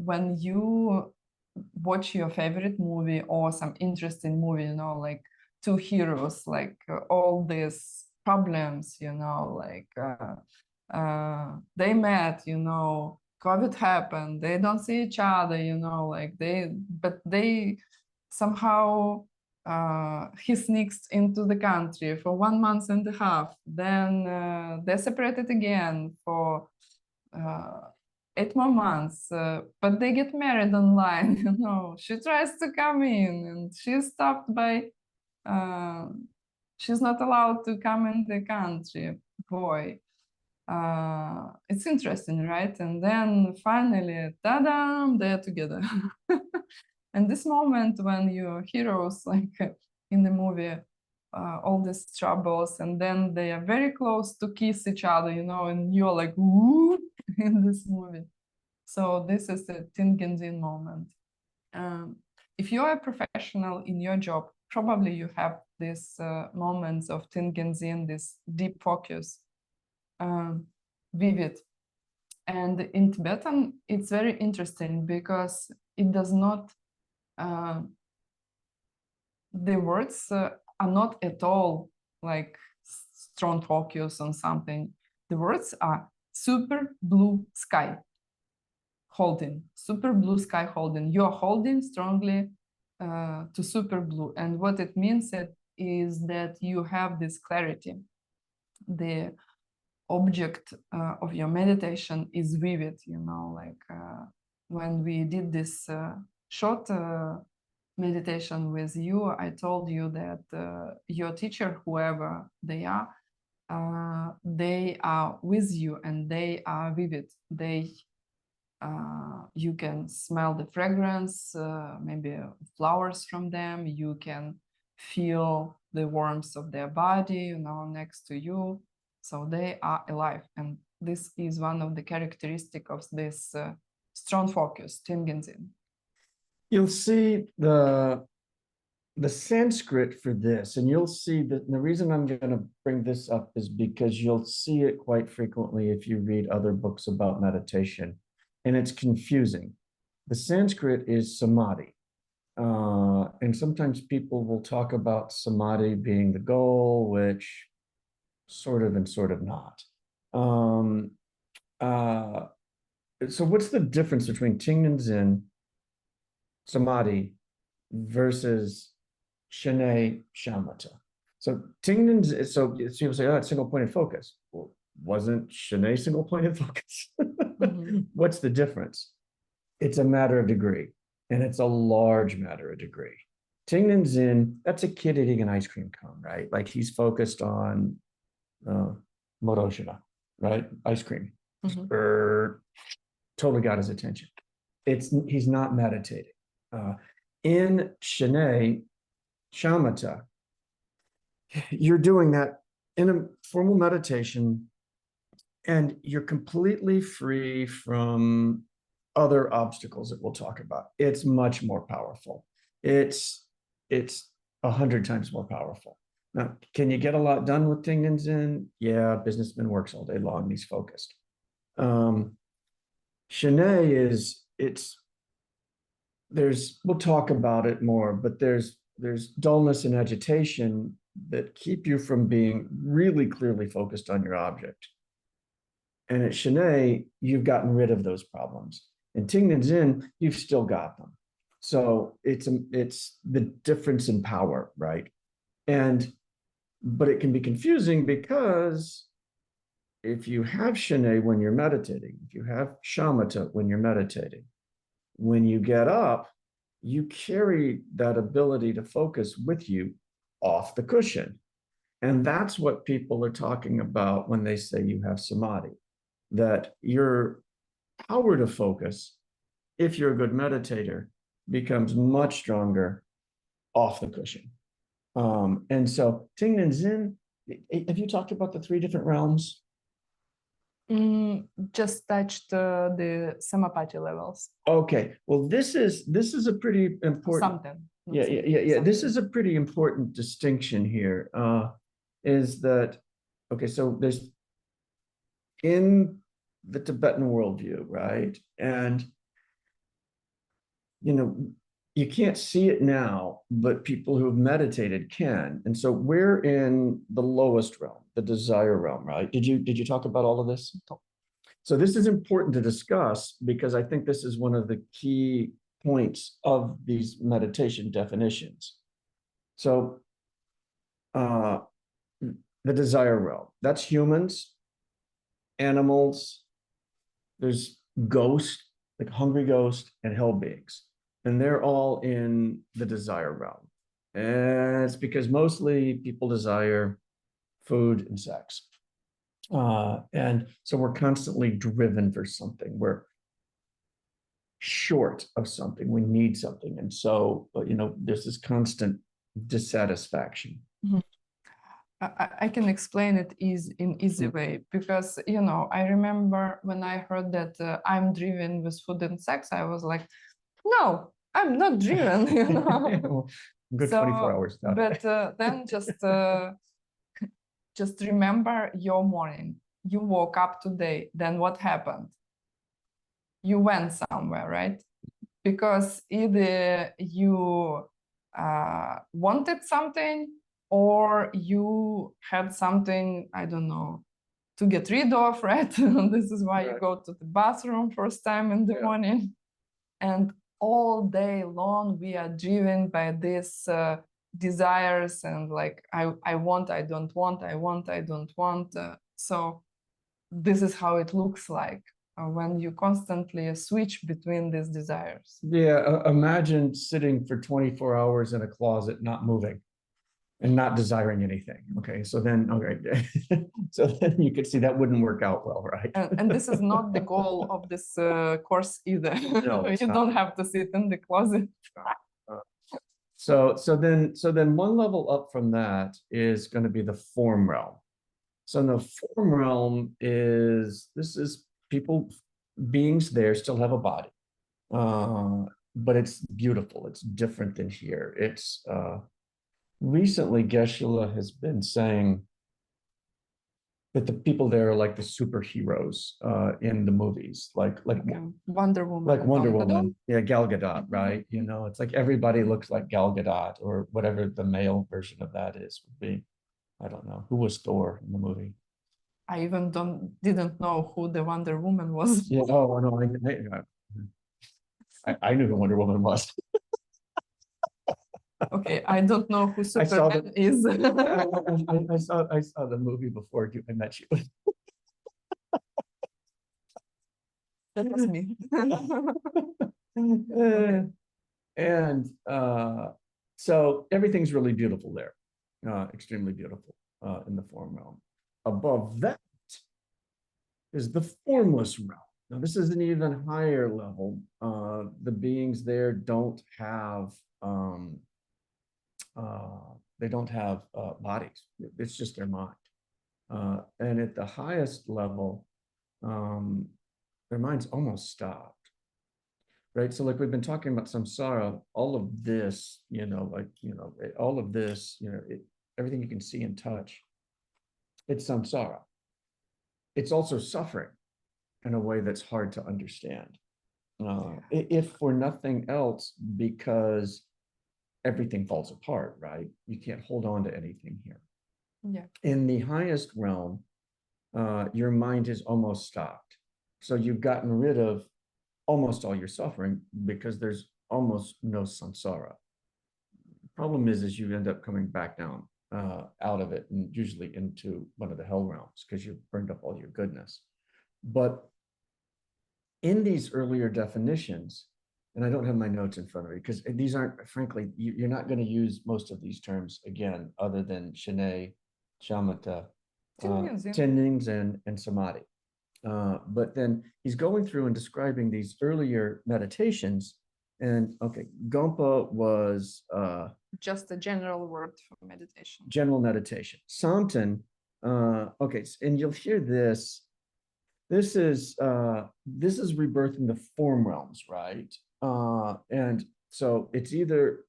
When you watch your favorite movie or some interesting movie, you know, like two heroes, like all these problems, you know, like they met, you know, COVID happened, they don't see each other, you know, like but they somehow he sneaks into the country for 1 month and a half, then they're separated again for 8 more months, but they get married online. You know, she tries to come in and she's stopped by she's not allowed to come in the country. Boy, it's interesting, right? And then finally, ta-da, they're together. And this moment when your heroes, like in the movie, all these troubles, and then they are very close to kiss each other, you know, and you're like, woo, in this movie. So this is the Tingenzin moment. If you're a professional in your job, probably you have these moments of Tingenzin, this deep focus, vivid. And in Tibetan, it's very interesting because it does not, the words are not at all like strong focus on something. The words are super blue sky holding, super blue sky holding. You're holding strongly to super blue. And what it means is that you have this clarity. The object of your meditation is vivid, you know, like when we did this short meditation with you, I told you that your teacher, whoever they are with you and they are vivid. You can smell the fragrance, maybe flowers from them. You can feel the warmth of their body, you know, next to you. So they are alive. And this is one of the characteristics of this strong focus, Tingenzin. You'll see the Sanskrit for this, and you'll see that the reason I'm going to bring this up is because you'll see it quite frequently if you read other books about meditation, and it's confusing. The Sanskrit is samadhi, and sometimes people will talk about samadhi being the goal, which sort of and sort of not. So what's the difference between Tingenzin, samadhi, versus Shane Shamatha? So Tingnan, so people say, oh, it's single pointed focus. Well, wasn't Shane single pointed focus? What's the difference? It's a matter of degree, and it's a large matter of degree. Tingnan Zin, that's a kid eating an ice cream cone, right? Like he's focused on Moroshina, right? Ice cream. Totally got his attention. He's not meditating. In Shane Shamatha, you're doing that in a formal meditation, and you're completely free from other obstacles that we'll talk about. It's much more powerful. It's 100 times more powerful. Now, can you get a lot done with Tingnan Zin? Yeah, businessman works all day long and he's focused. Shane we'll talk about it more, but there's dullness and agitation that keep you from being really clearly focused on your object. And at Shane, you've gotten rid of those problems. In Tingnan Zin, you've still got them. So it's the difference in power, right? And But it can be confusing because if you have Shane when you're meditating, if you have shamatha when you're meditating, when you get up, you carry that ability to focus with you off the cushion. And that's what people are talking about when they say you have samadhi, that your power to focus, if you're a good meditator, becomes much stronger off the cushion. And so Ting and Zin, have you talked about the three different realms? Just touched the samapati levels. Okay, well, this is a pretty important. Something. Yeah. This is a pretty important distinction here. Is that okay? So there's in the Tibetan worldview, right? And you can't see it now, but people who have meditated can. And so we're in the lowest realm, the desire realm, right? Did you talk about all of this? So this is important to discuss because I think this is one of the key points of these meditation definitions. So the desire realm, that's humans, animals, there's ghosts, like hungry ghosts and hell beings. And they're all in the desire realm. And it's because mostly people desire food and sex. And so we're constantly driven for something. We're short of something. We need something. And so, there's this constant dissatisfaction. Mm-hmm. I can explain it in easy way because, I remember when I heard that I'm driven with food and sex, I was like, no, I'm not driven. Good 24 hours. But then just remember your morning. You woke up today. Then what happened? You went somewhere, right? Because either you wanted something or you had something, I don't know, to get rid of, right? This is why you go to the bathroom first time in the morning. And all day long, we are driven by these desires and like, I want, I don't want, I want, I don't want. So this is how it looks like when you constantly switch between these desires. Yeah, imagine sitting for 24 hours in a closet, not moving and not desiring anything. Okay, so then you could see that wouldn't work out well, right? And this is not the goal of this course either. No, you don't have to sit in the closet. So then one level up from that is going to be the form realm. So the form realm is people, beings there still have a body, but it's beautiful. It's different than here. It's recently Geshe has been saying that the people there are like the superheroes in the movies, like Wonder Woman. Like Wonder Woman, yeah, Gal Gadot, right? It's like everybody looks like Gal Gadot or whatever the male version of that is would be. I don't know who was Thor in the movie. I even didn't know who the Wonder Woman was. Yeah. Oh no, I knew who Wonder Woman was. Okay, I don't know who Superman is. I saw the movie before I met you. That was me. And so everything's really beautiful there, extremely beautiful in the form realm. Above that is the formless realm. Now, this is an even higher level. The beings there don't have bodies. It's just their mind. And at the highest level, their mind's almost stopped. Right. So like we've been talking about samsara, all of this, all of this, everything you can see and touch, it's samsara. It's also suffering in a way that's hard to understand. If for nothing else, because everything falls apart, right? You can't hold on to anything here. Yeah. In the highest realm, your mind is almost stopped. So you've gotten rid of almost all your suffering because there's almost no samsara. Problem is you end up coming back down out of it, and usually into one of the hell realms because you've burned up all your goodness. But in these earlier definitions, and I don't have my notes in front of me because these aren't, frankly, you're not going to use most of these terms again, other than Shine, Shamatha, Tendings, and Samadhi. But then he's going through and describing these earlier meditations. And okay, Gompa was just a general word for meditation. General meditation. Samten, okay, and you'll hear this. This is rebirth in the form realms, right? And so it's either,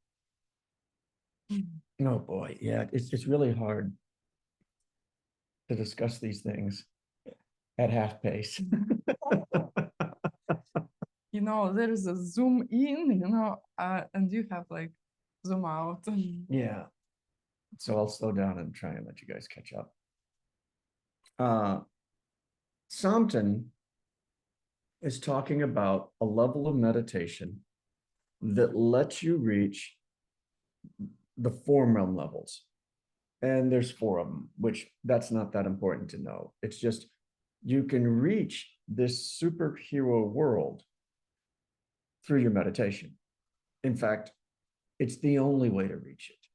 oh boy, yeah, it's really hard to discuss these things at half pace. You know, there is a zoom in, and you have like zoom out. Yeah. So I'll slow down and try and let you guys catch up. Samten is talking about a level of meditation that lets you reach the form realm levels. And there's 4 of them, which that's not that important to know. It's just you can reach this superhero world through your meditation. In fact, it's the only way to reach it.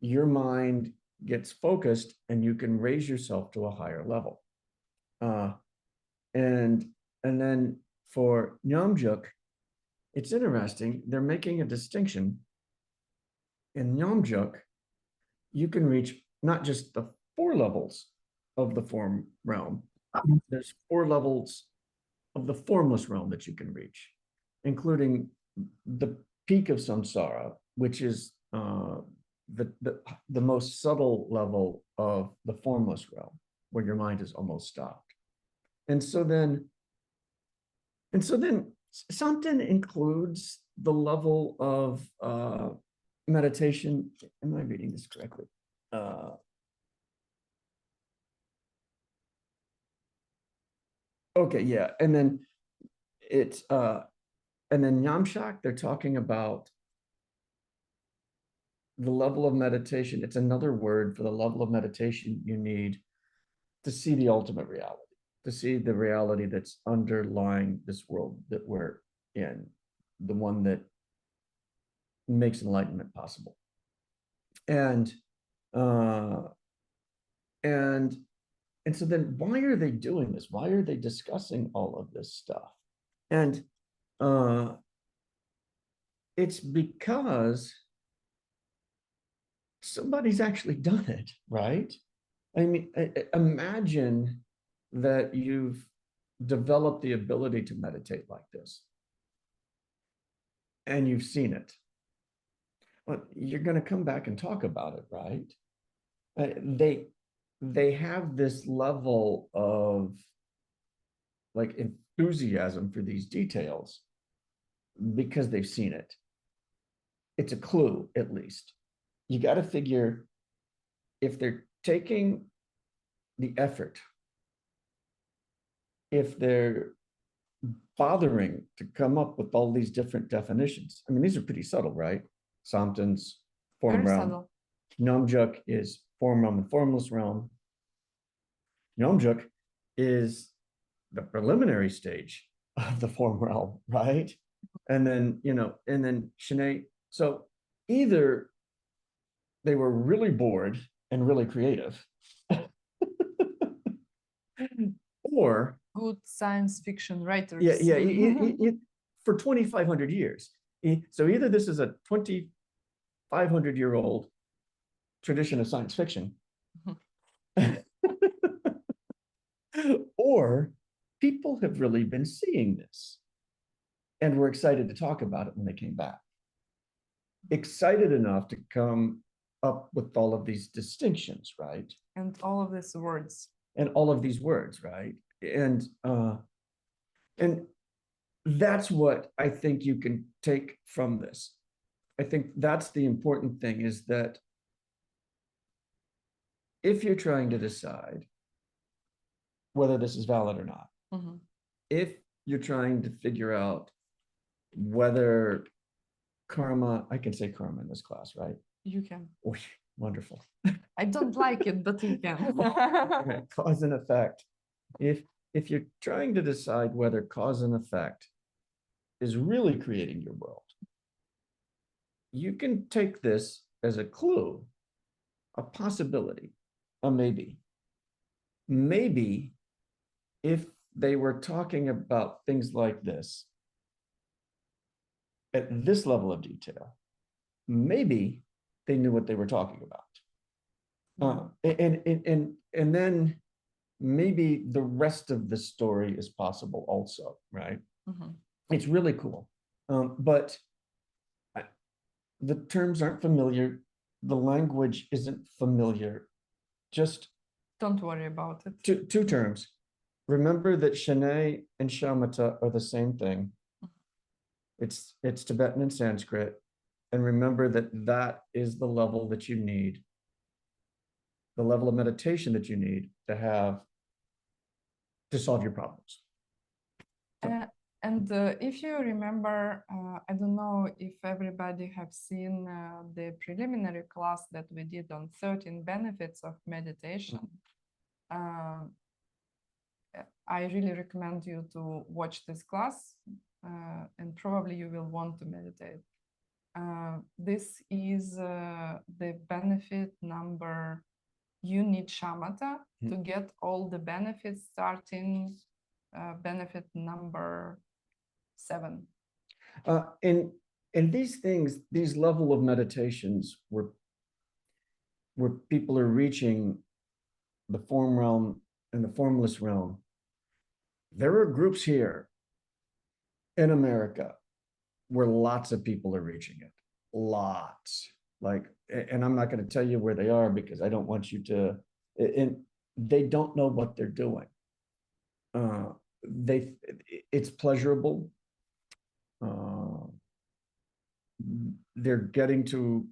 Your mind gets focused and you can raise yourself to a higher level. And then for Nyamjuk, it's interesting. They're making a distinction. In Nyamjuk, you can reach not just the 4 levels of the form realm. There's 4 levels of the formless realm that you can reach, including the peak of samsara, which is the most subtle level of the formless realm, where your mind is almost stopped. And so then something includes the level of meditation. Am I reading this correctly? Okay, yeah. And then Nyamshak, they're talking about the level of meditation. It's another word for the level of meditation you need to see the ultimate reality, to see the reality that's underlying this world that we're in, the one that makes enlightenment possible. And so then why are they doing this? Why are they discussing all of this stuff? And it's because somebody's actually done it, right? I mean, imagine that you've developed the ability to meditate like this and you've seen it. Well, you're going to come back and talk about it, right? They have this level of like enthusiasm for these details because they've seen it. It's a clue, at least. You got to figure if they're taking the effort, if they're bothering to come up with all these different definitions. I mean, these are pretty subtle, right? Samten's form realm. Namjuk is form realm and formless realm. Namjuk is the preliminary stage of the form realm, right? And then, and then Shine. So either they were really bored and really creative, or good science fiction writers. Yeah, for 2,500 years. So either this is a 2,500-year-old tradition of science fiction, or people have really been seeing this and were excited to talk about it when they came back. Excited enough to come up with all of these distinctions, right? And all of these words. And all of these words, right? And that's what I think you can take from this. I think that's the important thing, is that if you're trying to decide whether this is valid or not, if you're trying to figure out whether karma, I can say karma in this class, right? You can. Wonderful. I don't like it, but we can. Okay, cause and effect. If you're trying to decide whether cause and effect is really creating your world, you can take this as a clue, a possibility, a maybe. Maybe if they were talking about things like this at this level of detail, maybe they knew what they were talking about. And then maybe the rest of the story is possible also, right? Mhm. It's really cool. But the terms aren't familiar. The language isn't familiar. Just Don't worry about it. two terms. Remember that Shanae and Shamatha are the same thing. It's Tibetan and Sanskrit. And remember that that is the level that you need, the level of meditation that you need to have to solve your problems. And if you remember, I don't know if everybody have seen the preliminary class that we did on 13 benefits of meditation. I really recommend you to watch this class, and probably you will want to meditate. This is the benefit number. You need shamatha to get all the benefits, starting benefit number 7. And these things, these level of meditations where people are reaching the form realm and the formless realm, there are groups here in America where lots of people are reaching it. Lots. Like, and I'm not going to tell you where they are because I don't want you to, and they don't know what they're doing. It's pleasurable. They're getting to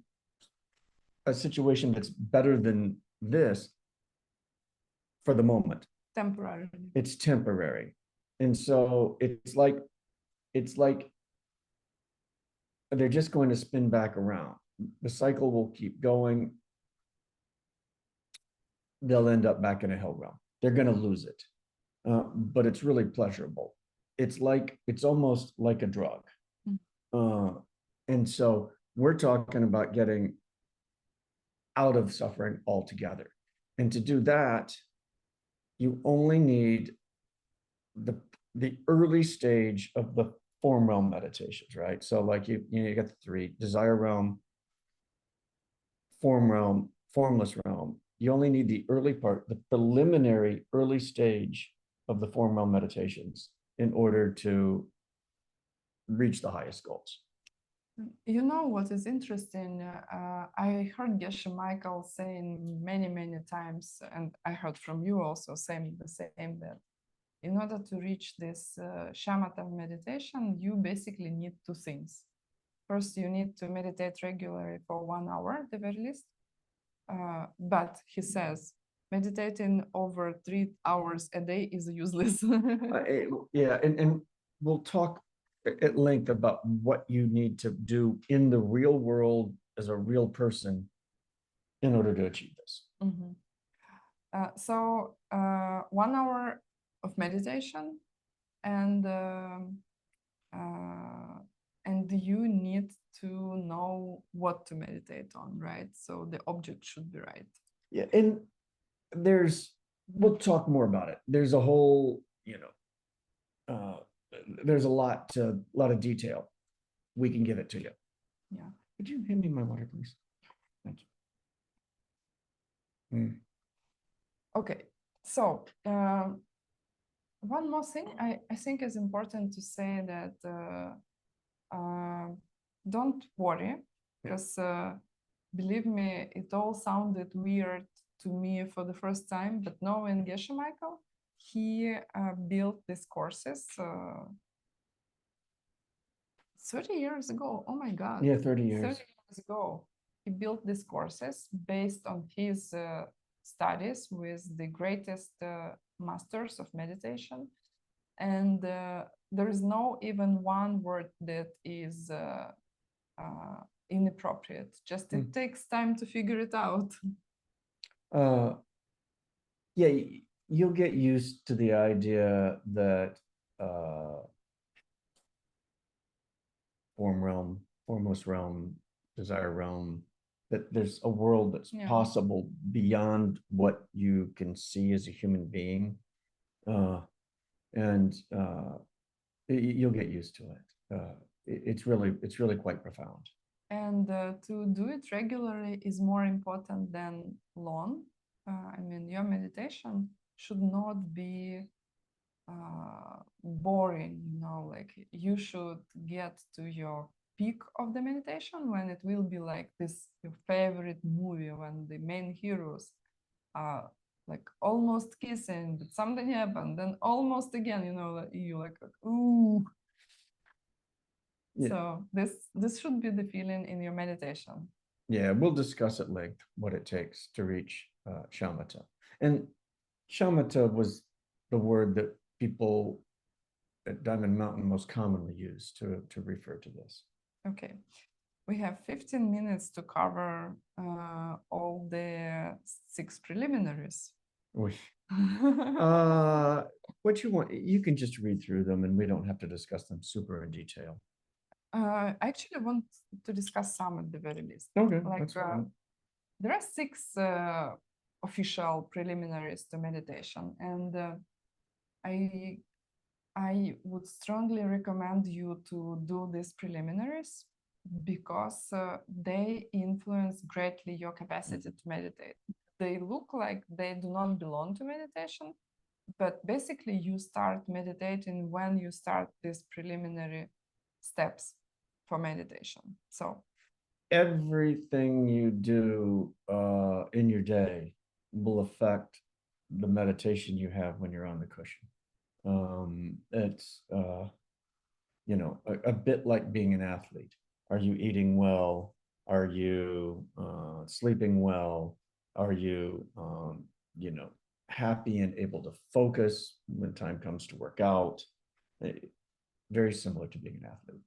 a situation that's better than this for the moment. Temporary. It's temporary. And so it's like they're just going to spin back around. The cycle will keep going. They'll end up back in a hell realm. They're going to lose it. But it's really pleasurable. It's almost like a drug. And so we're talking about getting out of suffering altogether. And to do that, you only need the early stage of the form realm meditations, right? So like you got the 3: desire realm, form realm, formless realm. You only need the early part, the preliminary early stage of the form realm meditations in order to reach the highest goals. You know what is interesting? I heard Geshe Michael saying many times, and I heard from you also saying the same, that in order to reach this shamatha meditation, you basically need 2 things. First, you need to meditate regularly for 1 hour at the very least. But he says, meditating over 3 hours a day is useless. Yeah, and we'll talk at length about what you need to do in the real world as a real person in order to achieve this. So 1 hour of meditation, and you need to know what to meditate on, right? So the object should be right. Yeah, and we'll talk more about it. There's a whole, there's a lot of detail. We can give it to you. Yeah. Could you hand me my water, please? Thank you. Okay, so one more thing I think is important to say, that don't worry, because believe me, it all sounded weird to me for the first time, but knowing Geshe Michael, he built these courses 30 years ago. Oh my God. Yeah, 30 years. 30 years ago. He built these courses based on his studies with the greatest masters of meditation. And there is no even one word that is inappropriate. Just it takes time to figure it out. Yeah, you'll get used to the idea that form realm, formless realm, desire realm, that there's a world that's possible beyond what you can see as a human being. And you'll get used to it. It's really quite profound. And to do it regularly is more important than long. I mean, your meditation should not be boring, you know, like you should get to your peak of the meditation when it will be like this your favorite movie, when the main heroes are like almost kissing, but something happened, then almost again, you know, you like ooh. So this should be the feeling in your meditation. Yeah, we'll discuss at length what it takes to reach shamatha. And shamatha was the word that people at Diamond Mountain most commonly use to refer to this. Okay. We have 15 minutes to cover all the 6 preliminaries. What you want, you can just read through them and we don't have to discuss them super in detail. I actually want to discuss some at the very least. Okay, like there are 6 official preliminaries to meditation, and I would strongly recommend you to do these preliminaries because they influence greatly your capacity to meditate. They look like they do not belong to meditation, but basically you start meditating when you start these preliminary steps for meditation. So everything you do in your day will affect the meditation you have when you're on the cushion. It's you know, a bit like being an athlete. Are you eating well? Are you sleeping well? Are you you know, happy and able to focus when time comes to work out? Very similar to being an athlete.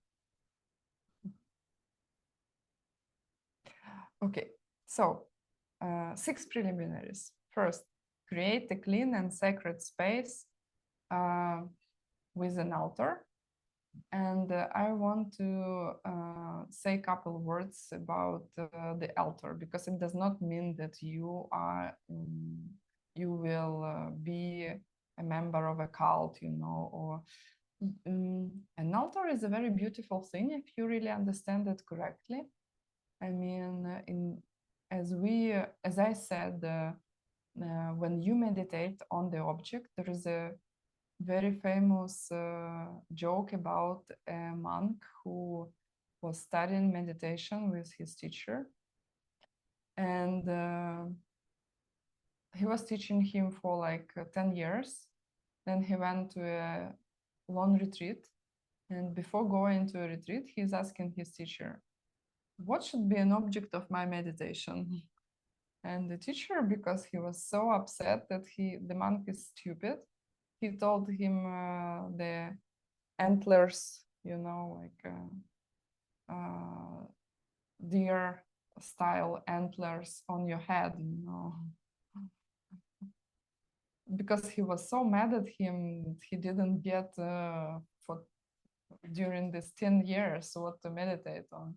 okay, so 6 preliminaries. First, create a clean and sacred space with an altar. And I want to say a couple words about the altar, because it does not mean that you are you will be a member of a cult, you know, or an altar is a very beautiful thing if you really understand it correctly. I mean, as I said, when you meditate on the object, there is a very famous joke about a monk who was studying meditation with his teacher, and he was teaching him for like 10 years. Then he went to a long retreat, and before going to a retreat, he's asking his teacher, what should be an object of my meditation? And the teacher, because he was so upset that the monk is stupid, he told him the antlers, you know, like deer style antlers on your head, you know. Because he was so mad at him, he didn't get for during this 10 years what to meditate on.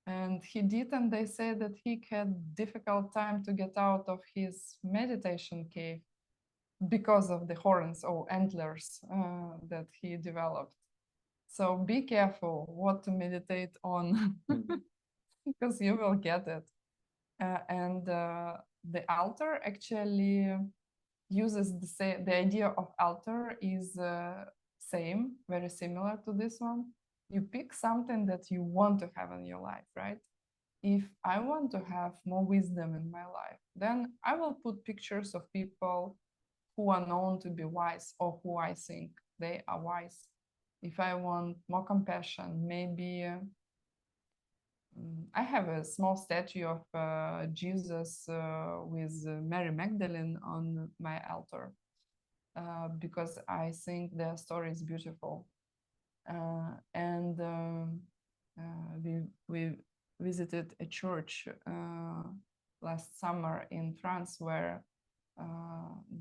And he did, and they say that he had difficult time to get out of his meditation cave because of the horns or antlers that he developed. So be careful what to meditate on, because you will get it. And the altar actually uses the idea of altar is same, very similar to this one. You pick something that you want to have in your life, right? If I want to have more wisdom in my life, then I will put pictures of people who are known to be wise or who I think they are wise. If I want more compassion, maybe I have a small statue of Jesus with Mary Magdalene on my altar because I think their story is beautiful. And we visited a church last summer in France where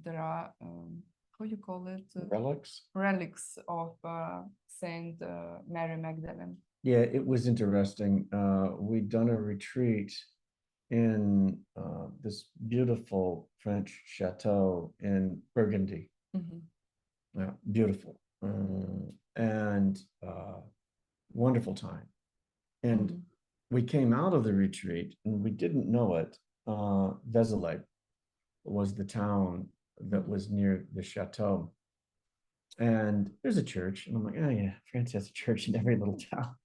there are, how you call it? Relics? Relics of Saint Mary Magdalene. Yeah, it was interesting. We'd done a retreat in this beautiful French chateau in Burgundy. Yeah, beautiful. And wonderful time. And we came out of the retreat and we didn't know it. Vézelay was the town that was near the chateau. And there's a church. And I'm like, oh yeah, France has a church in every little town.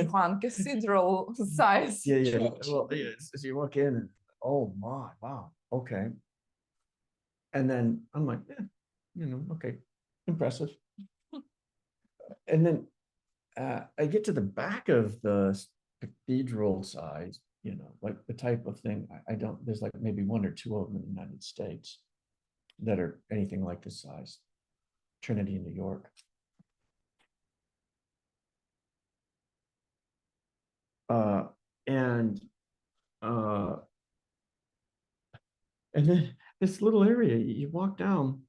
One cathedral size. Yeah, yeah. church. Well, yeah, so you walk in and oh my, wow, okay. And then I'm like, yeah, okay, impressive. And then I get to the back of the cathedral size, like the type of thing. I don't, there's like maybe one or two of them in the United States that are anything like this size. Trinity in New York. And then this little area, you walk down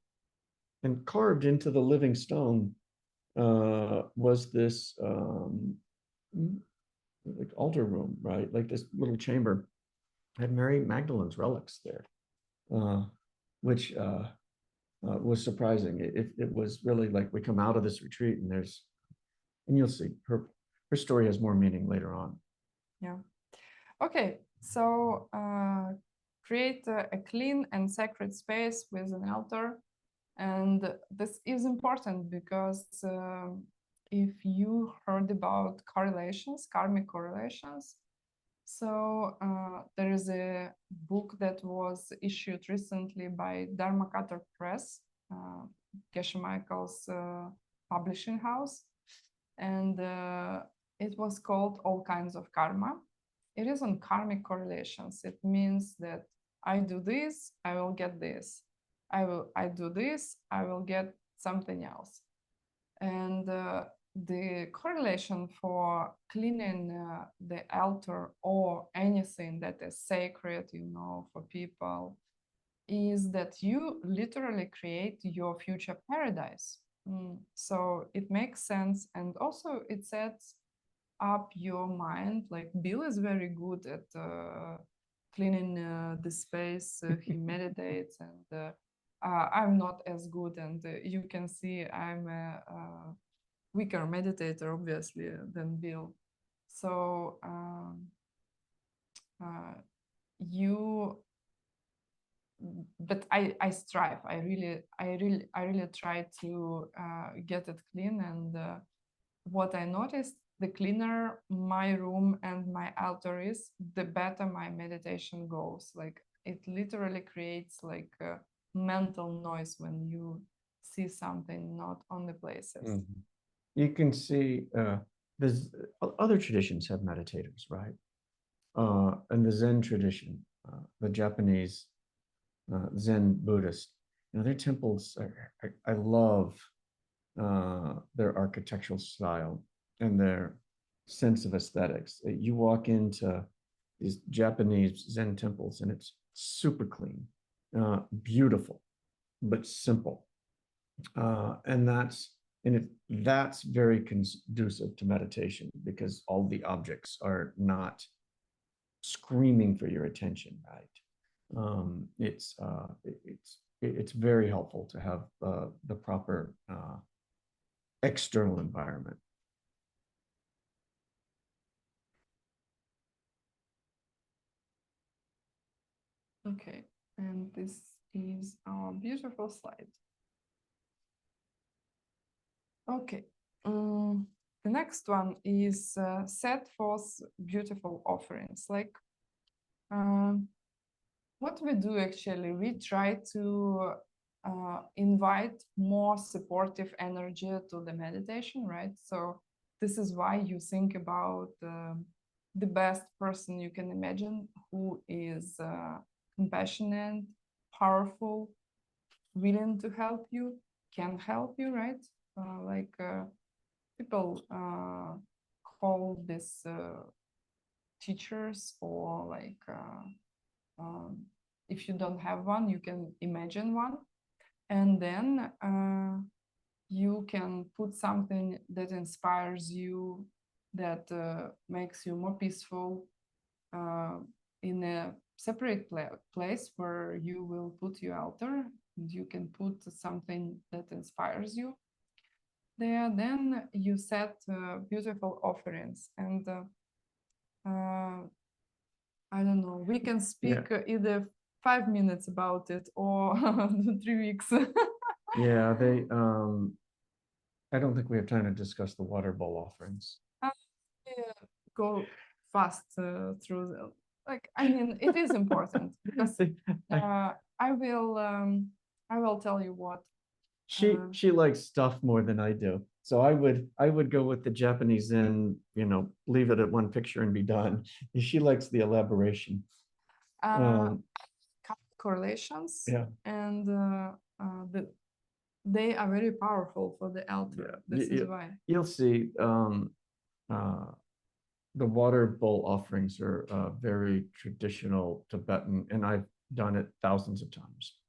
and carved into the living stone was this like altar room, right? Like this little chamber had Mary Magdalene's relics there, which was surprising. It was really like we come out of this retreat and you'll see her story has more meaning later on. Yeah. Okay. So create a clean and sacred space with an altar. And this is important because if you heard about correlations, karmic correlations, so there is a book that was issued recently by Dharmakata Press, Geshe Michael's publishing house, and it was called All Kinds of Karma. It is on karmic correlations. It means that I do this, I will get this. I do this, I will get something else. And the correlation for cleaning the altar or anything that is sacred, for people, is that you literally create your future paradise. So it makes sense. And also it sets up your mind. Like Bill is very good at cleaning the space. He meditates, and I'm not as good. And you can see I'm a weaker meditator, obviously, than Bill. So but I strive. I really try to get it clean. And what I noticed, the cleaner my room and my altar is, the better my meditation goes. Like it literally creates like a mental noise when you see something not on the places. Mm-hmm. You can see there's other traditions have meditators, right? And the Zen tradition, the Japanese Zen Buddhist, their temples I love their architectural style and their sense of aesthetics. You walk into these Japanese Zen temples and it's super clean, beautiful, but simple. And that's very conducive to meditation because all the objects are not screaming for your attention, right? It's very helpful to have the proper external environment. Okay, and this is our beautiful slide. Okay, the next one is set forth beautiful offerings. Like what we do actually, we try to invite more supportive energy to the meditation, right? So this is why you think about the best person you can imagine, who is compassionate, powerful, willing to help you, can help you, right? Like people call these teachers, or like if you don't have one, you can imagine one, and then you can put something that inspires you, that makes you more peaceful, in a separate place where you will put your altar. You can put something that inspires you there. Then you set beautiful offerings, and I don't know, we can speak either 5 minutes about it or 3 weeks. Yeah, they I don't think we have time to discuss the water bowl offerings. Go fast through the, like, I mean, it is important because I will tell you what she likes stuff more than I do. So I would go with the Japanese and, you know, leave it at one picture and be done. She likes the elaboration. Correlations, Yeah. and they are very powerful for the altar. Yeah. This is why you'll see the water bowl offerings are very traditional Tibetan, and I've done it thousands of times.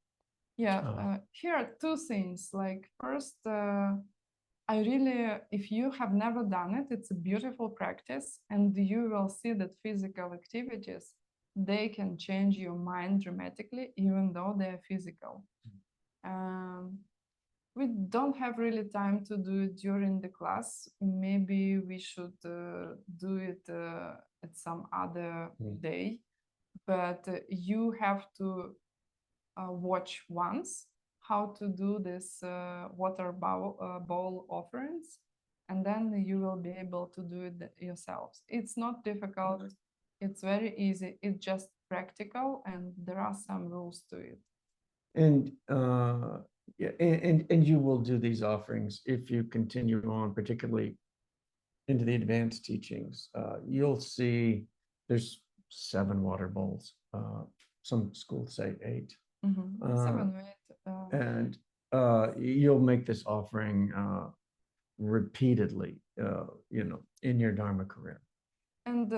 Yeah, here are two things. Like, first, I really, if you have never done it, it's a beautiful practice, and you will see that physical activities, they can change your mind dramatically, even though they're physical. We don't have really time to do it during the class. Maybe we should do it at some other day, but you have to watch once how to do this water bowl offerings, and then you will be able to do it yourselves. It's not difficult. It's very easy. It's just practical, and there are some rules to it. And yeah, and you will do these offerings if you continue on, particularly into the advanced teachings. You'll see there's 7 water bowls. Some schools say 8. 7 or 8. And you'll make this offering repeatedly, you know, in your Dharma career. And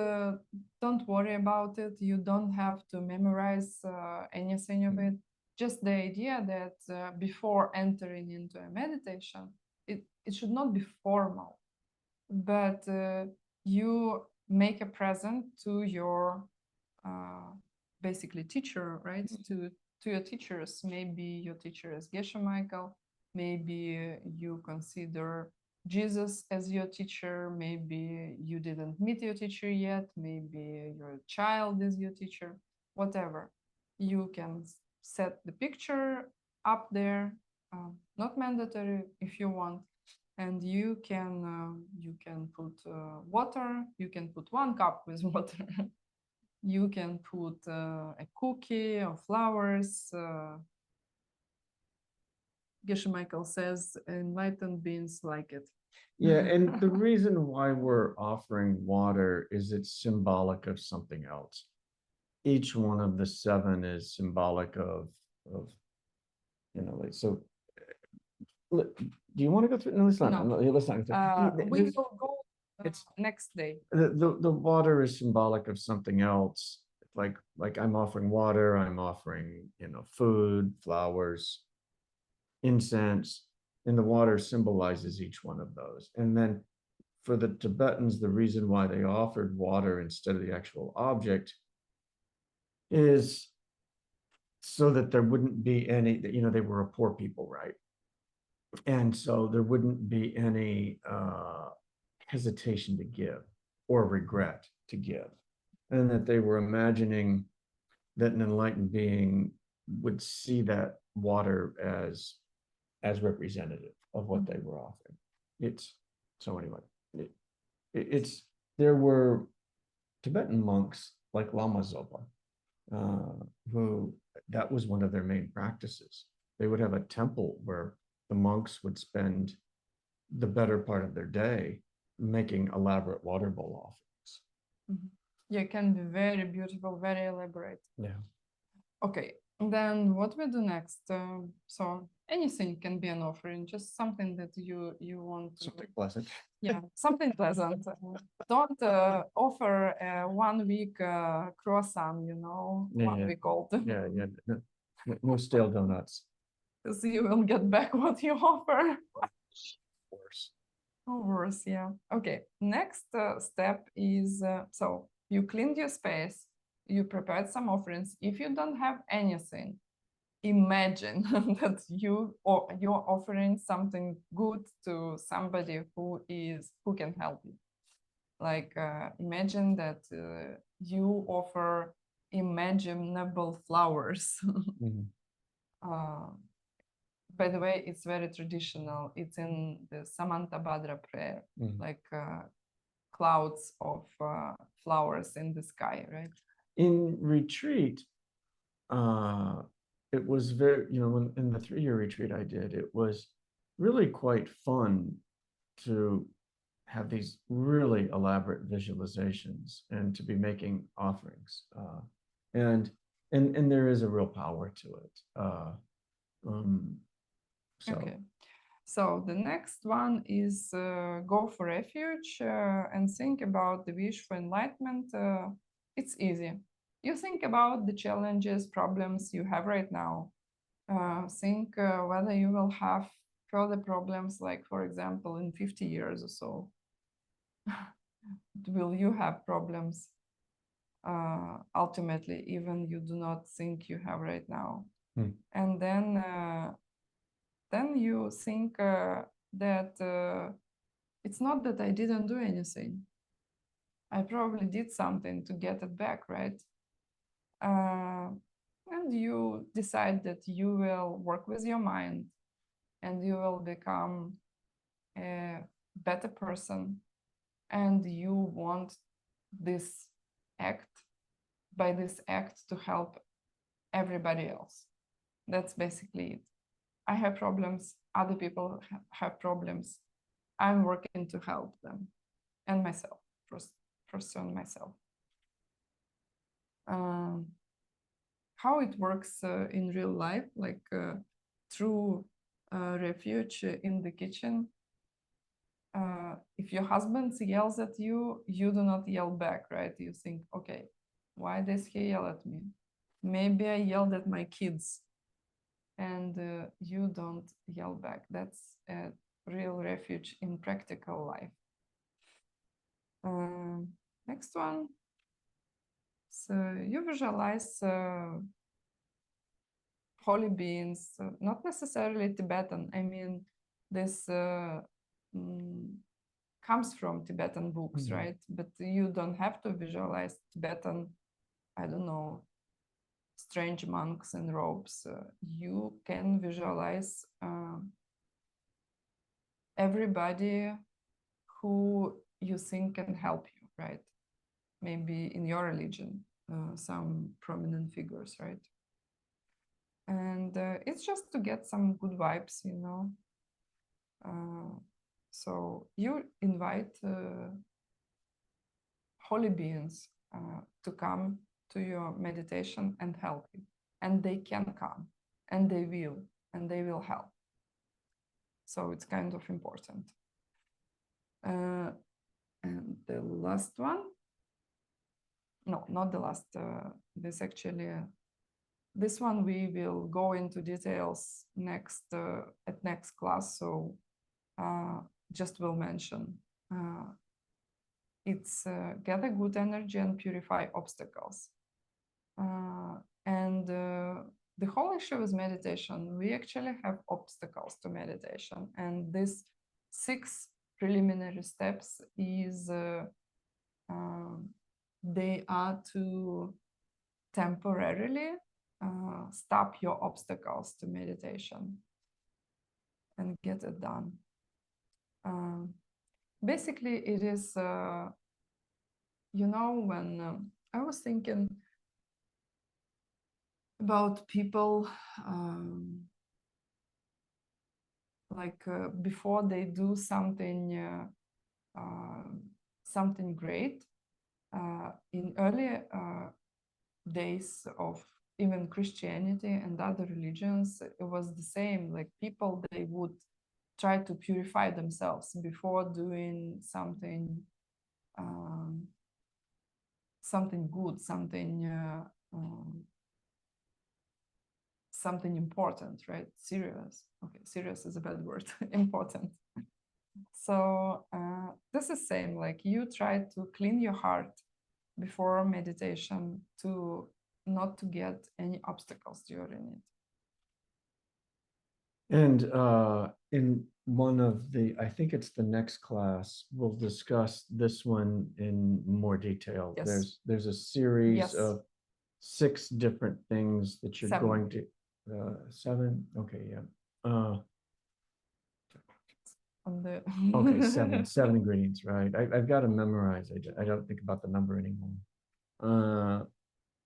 don't worry about it. You don't have to memorize anything of it. Just the idea that before entering into a meditation, it should not be formal, but you make a present to your basically teacher, right? To your teachers. Maybe your teacher is Geshe Michael. Maybe you consider Jesus as your teacher. Maybe you didn't meet your teacher yet. Maybe your child is your teacher. Whatever. You can set the picture up there. Not mandatory if you want. And you can put water. You can put 1 cup with water. You can put a cookie or flowers. Geshe Michael says enlightened beings like it. Yeah, and the reason why we're offering water is it's symbolic of something else. Each one of the 7 is symbolic of you know, like, so do you want to go through? No, let's not. No. Let's not. We will go it's next day. The water is symbolic of something else. Like I'm offering water, I'm offering, you know, food, flowers, incense, and the water symbolizes each one of those. And then for the Tibetans, the reason why they offered water instead of the actual object is so that there wouldn't be any, you know, they were a poor people, right? And so there wouldn't be any hesitation to give or regret to give. And that they were imagining that an enlightened being would see that water as representative of what they were offering. There were Tibetan monks like Lama Zopa, who that was one of their main practices. They would have a temple where the monks would spend the better part of their day making elaborate water bowl offerings. Yeah, it can be very beautiful, very elaborate. Yeah. Okay, then what we do next? So anything can be an offering, just something that you want to, Something pleasant. yeah, something pleasant. Don't offer a 1 week croissant, you know, Yeah, 1 yeah. week old, Yeah, yeah. No stale donuts. because you will get back what you offer. Worse. Or worse, yeah. Okay, next step is, so you cleaned your space, you prepared some offerings. If you don't have anything, imagine that you're offering something good to somebody who can help you. Like imagine that you offer imaginable flowers. Mhm. By the way, it's very traditional. It's in the Samantabhadra prayer, like clouds of flowers in the sky, right? In retreat, it was very, when in the 3-year retreat I did, it was really quite fun to have these really elaborate visualizations and to be making offerings. And there is a real power to it. So. Okay. So the next one is go for refuge and think about the wish for enlightenment. It's easy. You think about the challenges, problems you have right now. Think whether you will have further problems, like, for example, in 50 years or so. Will you have problems ultimately, even you do not think you have right now? And then you think that it's not that I didn't do anything. I probably did something to get it back, right? And you decide that you will work with your mind and you will become a better person. And you want this act, by this act, to help everybody else. That's basically it. I have problems, other people have problems. I'm working to help them and myself, first on myself. How it works in real life, like through refuge in the kitchen. If your husband yells at you, you do not yell back, right? You think, okay, why does he yell at me? Maybe I yelled at my kids, and you don't yell back. That's a real refuge in practical life. Next one. So you visualize holy beings, not necessarily Tibetan. I mean, this comes from Tibetan books, right? But you don't have to visualize Tibetan, I don't know, strange monks in robes. You can visualize everybody who you think can help you, right? Maybe in your religion, some prominent figures, right? And it's just to get some good vibes, you know. So you invite holy beings to come to your meditation and help you. And they can come, and they will help. So it's kind of important. And the last one, no, not the last, this actually, this one we will go into details next at next class, so just will mention. It's gather good energy and purify obstacles. And the whole issue with meditation, we actually have obstacles to meditation. And this 6 preliminary steps is, they are to temporarily stop your obstacles to meditation and get it done. Basically, it is, you know, when I was thinking about people like before they do something something great in early days of even Christianity and other religions, it was the same. Like people, they would try to purify themselves before doing something good, something important, right? Serious. Okay, serious is a bad word. Important. So this is same. Like you try to clean your heart before meditation to not to get any obstacles during it. And in one of the, I think it's the next class, we'll discuss this one in more detail. Yes. There's a series Yes. of 6 different things that you're 7. going to 7. Okay, yeah. On the Okay, 7 ingredients, right? I've got to memorize. I don't think about the number anymore.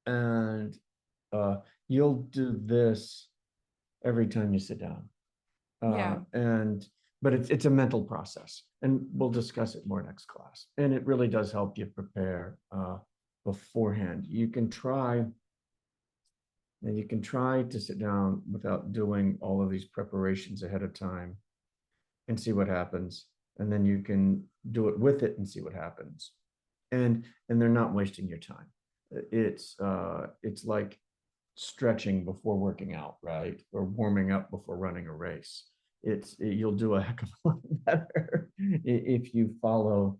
And you'll do this every time you sit down. Yeah. But it's a mental process, and we'll discuss it more next class. And it really does help you prepare beforehand. You can try to sit down without doing all of these preparations ahead of time and see what happens. And then you can do it with it and see what happens. And they're not wasting your time. It's like stretching before working out, right? Or warming up before running a race. You'll do a heck of a lot better if you follow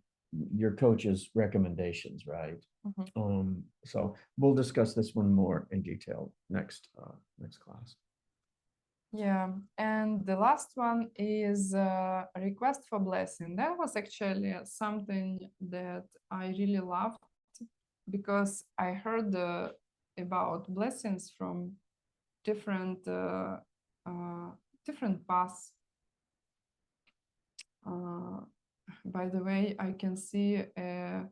your coach's recommendations, right? Mhm. So we'll discuss this one more in detail next class. Yeah, and the last one is a request for blessing. That was actually something that I really loved because I heard about blessings from different different paths. By the way, I can see a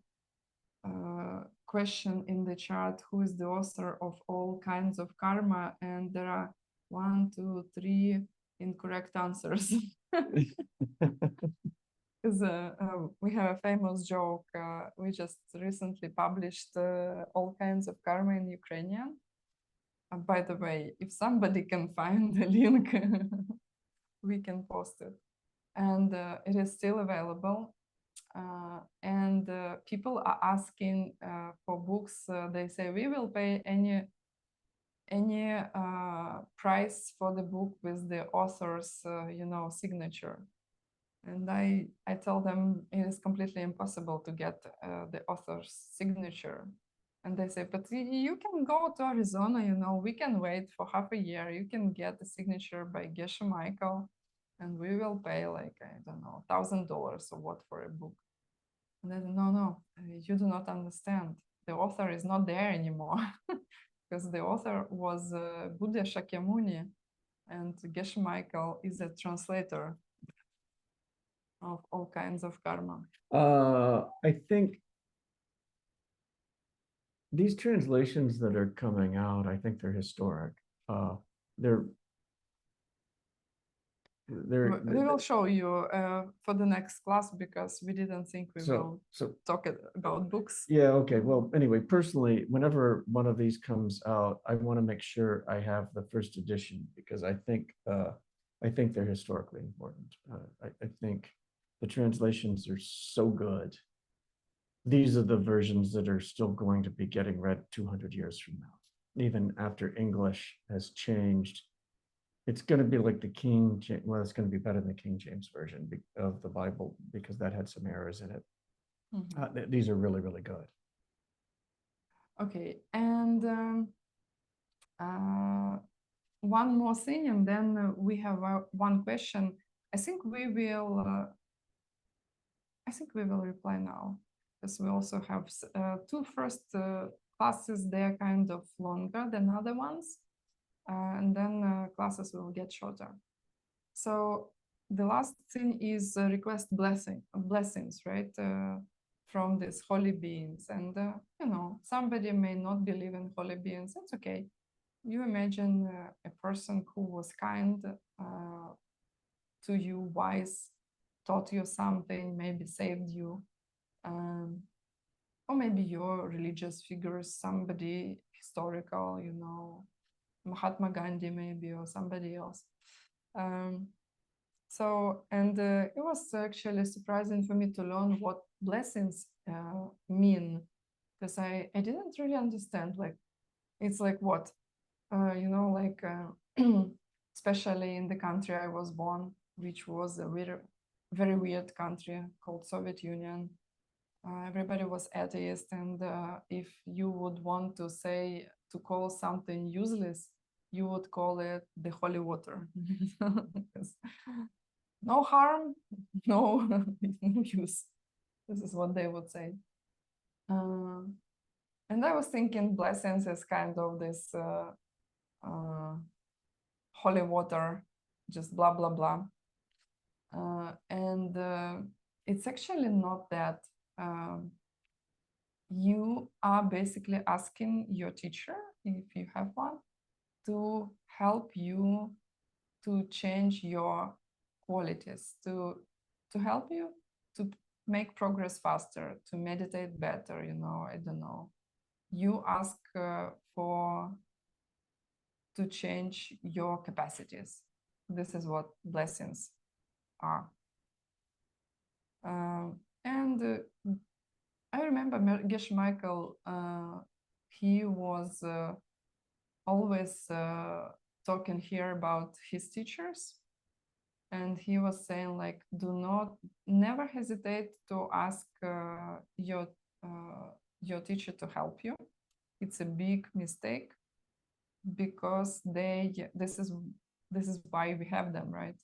question in the chat: who is the author of all kinds of karma? And there are 1, 2, 3 incorrect answers. We have a famous joke. We just recently published all kinds of karma in Ukrainian. By the way, if somebody can find the link, we can post it. And it is still available. And people are asking for books. They say, we will pay any price for the book with the author's signature. And I tell them it is completely impossible to get the author's signature. And they say, but you can go to Arizona, we can wait for half a year. You can get a signature by Geshe Michael, and we will pay like, I don't know, $1,000 or what for a book. And I said, no, you do not understand. The author is not there anymore because the author was Buddha Shakyamuni, and Geshe Michael is a translator of all kinds of karma. I think these translations that are coming out, I think they're historic. We will show you for the next class because we didn't think we will talk about books. Yeah, okay. Well, anyway, personally, whenever one of these comes out, I want to make sure I have the first edition because I think they're historically important. I think the translations are so good. These are the versions that are still going to be getting read 200 years from now, even after English has changed. It's going to be like the King James. Well, it's going to be better than the King James version of the Bible because that had some errors in it. Mm-hmm. These are really, really good. Okay, and one more thing, and then we have one question. I think we will reply now because we also have 2 first classes. They're kind of longer than other ones. And then classes will get shorter. So the last thing is request blessings, right? From these holy beings. And, somebody may not believe in holy beings. That's okay. You imagine a person who was kind to you, wise, taught you something, maybe saved you. Or maybe your religious figures, somebody historical, Mahatma Gandhi maybe, or somebody else. So, and it was actually surprising for me to learn what blessings mean, because I didn't really understand. Like, it's like what, like, especially in the country I was born, which was a very, very weird country called Soviet Union. Everybody was atheist, and if you would want to call something useless, you would call it the holy water. No harm, no, no use. This is what they would say. And I was thinking blessings is kind of this holy water, just blah, blah, blah. And it's actually not that. You are basically asking your teacher, if you have one, to help you to change your qualities, to help you to make progress faster, to meditate better, I don't know. You ask to change your capacities. This is what blessings are. And I remember Geshe Michael, he was always talking here about his teachers. And he was saying, like, never hesitate to ask your teacher to help you. It's a big mistake, because this is why we have them, right?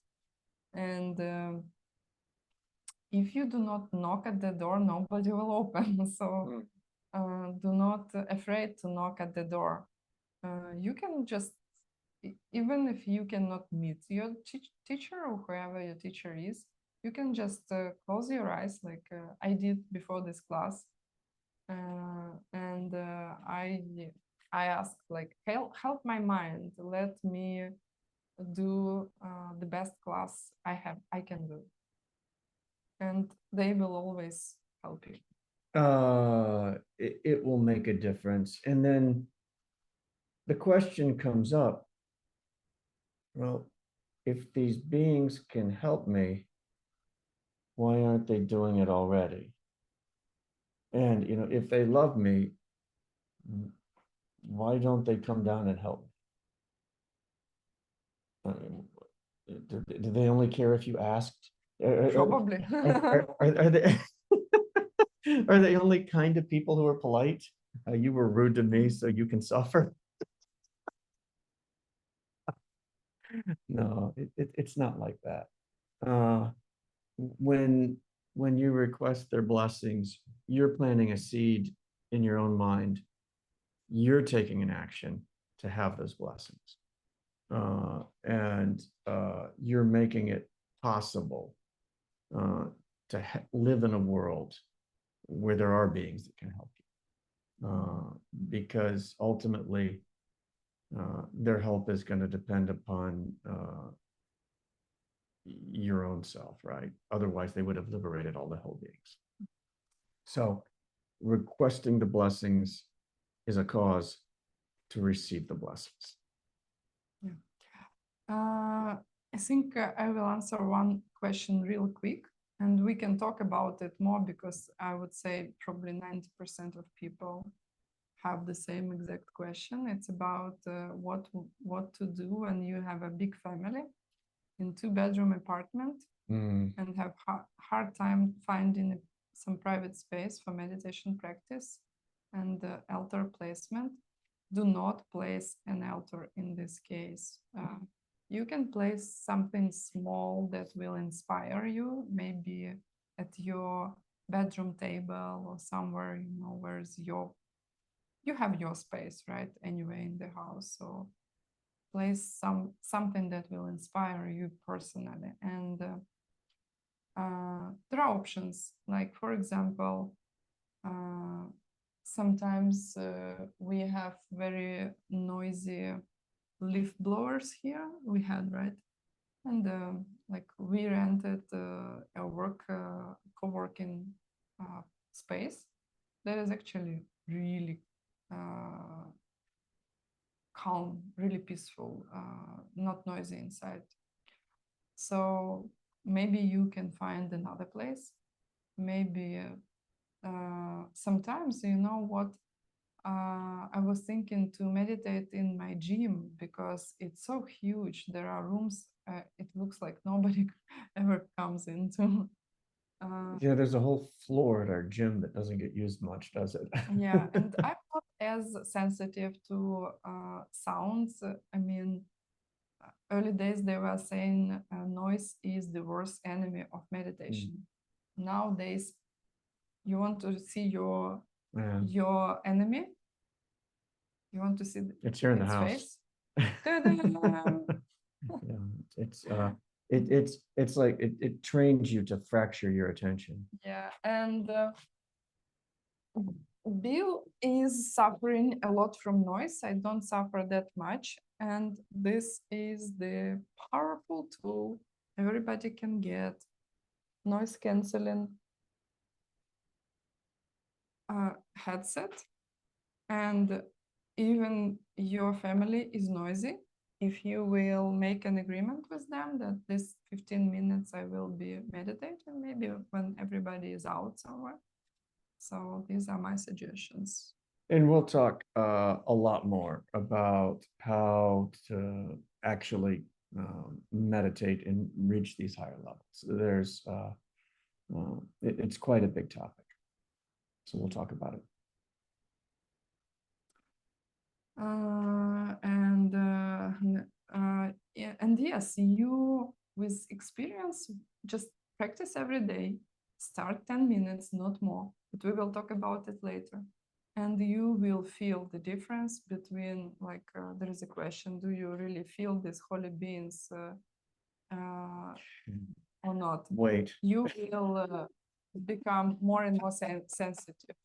And if you do not knock at the door, nobody will open. So do not afraid to knock at the door. You can just, even if you cannot meet your teacher or whoever your teacher is, you can just close your eyes, like I did before this class, and I asked, like, help my mind, let me do the best class I can do, and they will always help you. It will make a difference. And then the question comes up, well, if these beings can help me, why aren't they doing it already? And, if they love me, why don't they come down and help me? Do they only care if you asked? Probably. Are they are they only kind to people who are polite? You were rude to me, so you can suffer. No, it's not like that. When you request their blessings, you're planting a seed in your own mind. You're taking an action to have those blessings. And you're making it possible to live in a world where there are beings that can help you. Because ultimately, their help is going to depend upon your own self, right? Otherwise, they would have liberated all the hell beings. So requesting the blessings is a cause to receive the blessings. Yeah. I think I will answer one question real quick, and we can talk about it more, because I would say probably 90% of people have the same exact question. It's about what to do when you have a big family in 2-bedroom apartment and have hard time finding some private space for meditation practice and altar placement. Do not place an altar in this case. You can place something small that will inspire you, maybe at your bedroom table or somewhere, where's you have your space, right? Anyway, in the house. So place something that will inspire you personally. And there are options, like, for example, sometimes we have very noisy leaf blowers here. We had, right? And like, we rented a co-working space that is actually really calm, really peaceful, not noisy inside. So maybe you can find another place. Maybe sometimes, you know what, I was thinking to meditate in my gym because it's so huge. There are rooms, it looks like nobody ever comes into. Yeah, there's a whole floor at our gym that doesn't get used much, does it? Yeah, and I'm not as sensitive to sounds. I mean, early days they were saying noise is the worst enemy of meditation. Nowadays, you want to see Yeah, your enemy. You want to see it's here in the its house. face. Ta-da! Yeah, it's like it trains you to fracture your attention. Yeah, and Bill is suffering a lot from noise. I don't suffer that much, and this is the powerful tool everybody can get. Noise canceling headset, and even your family is noisy. If you will make an agreement with them that this 15 minutes I will be meditating, maybe when everybody is out somewhere. So these are my suggestions. And we'll talk a lot more about how to actually meditate and reach these higher levels. It's quite a big topic. So we'll talk about it. And yes, you with experience just practice every day. Start 10 minutes, not more, but we will talk about it later. And you will feel the difference between, like, there is a question, do you really feel these holy beings or not? Wait. You will become more and more sensitive.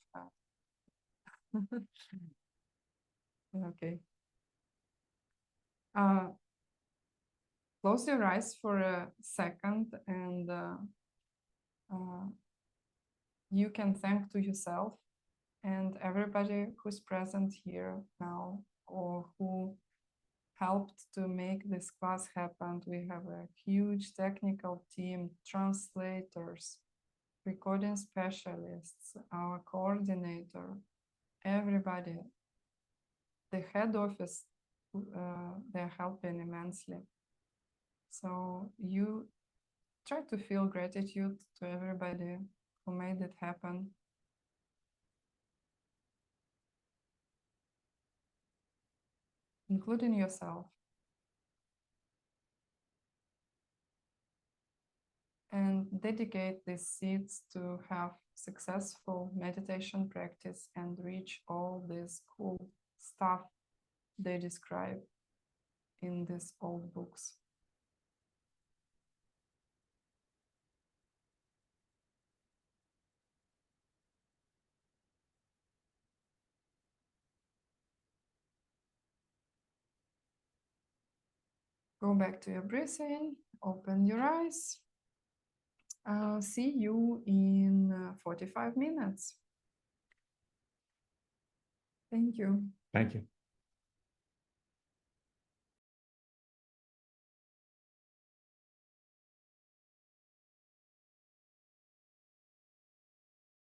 Okay. Close your eyes for a second, and you can thank to yourself and everybody who's present here now or who helped to make this class happen. We have a huge technical team, translators, recording specialists, our coordinator, everybody. The head office, they're helping immensely. So you try to feel gratitude to everybody who made it happen. Including yourself. And dedicate these seeds to have successful meditation practice and reach all this cool stuff they describe in these old books. Go back to your breathing, open your eyes. I'll see you in 45 minutes. Thank you. Thank you.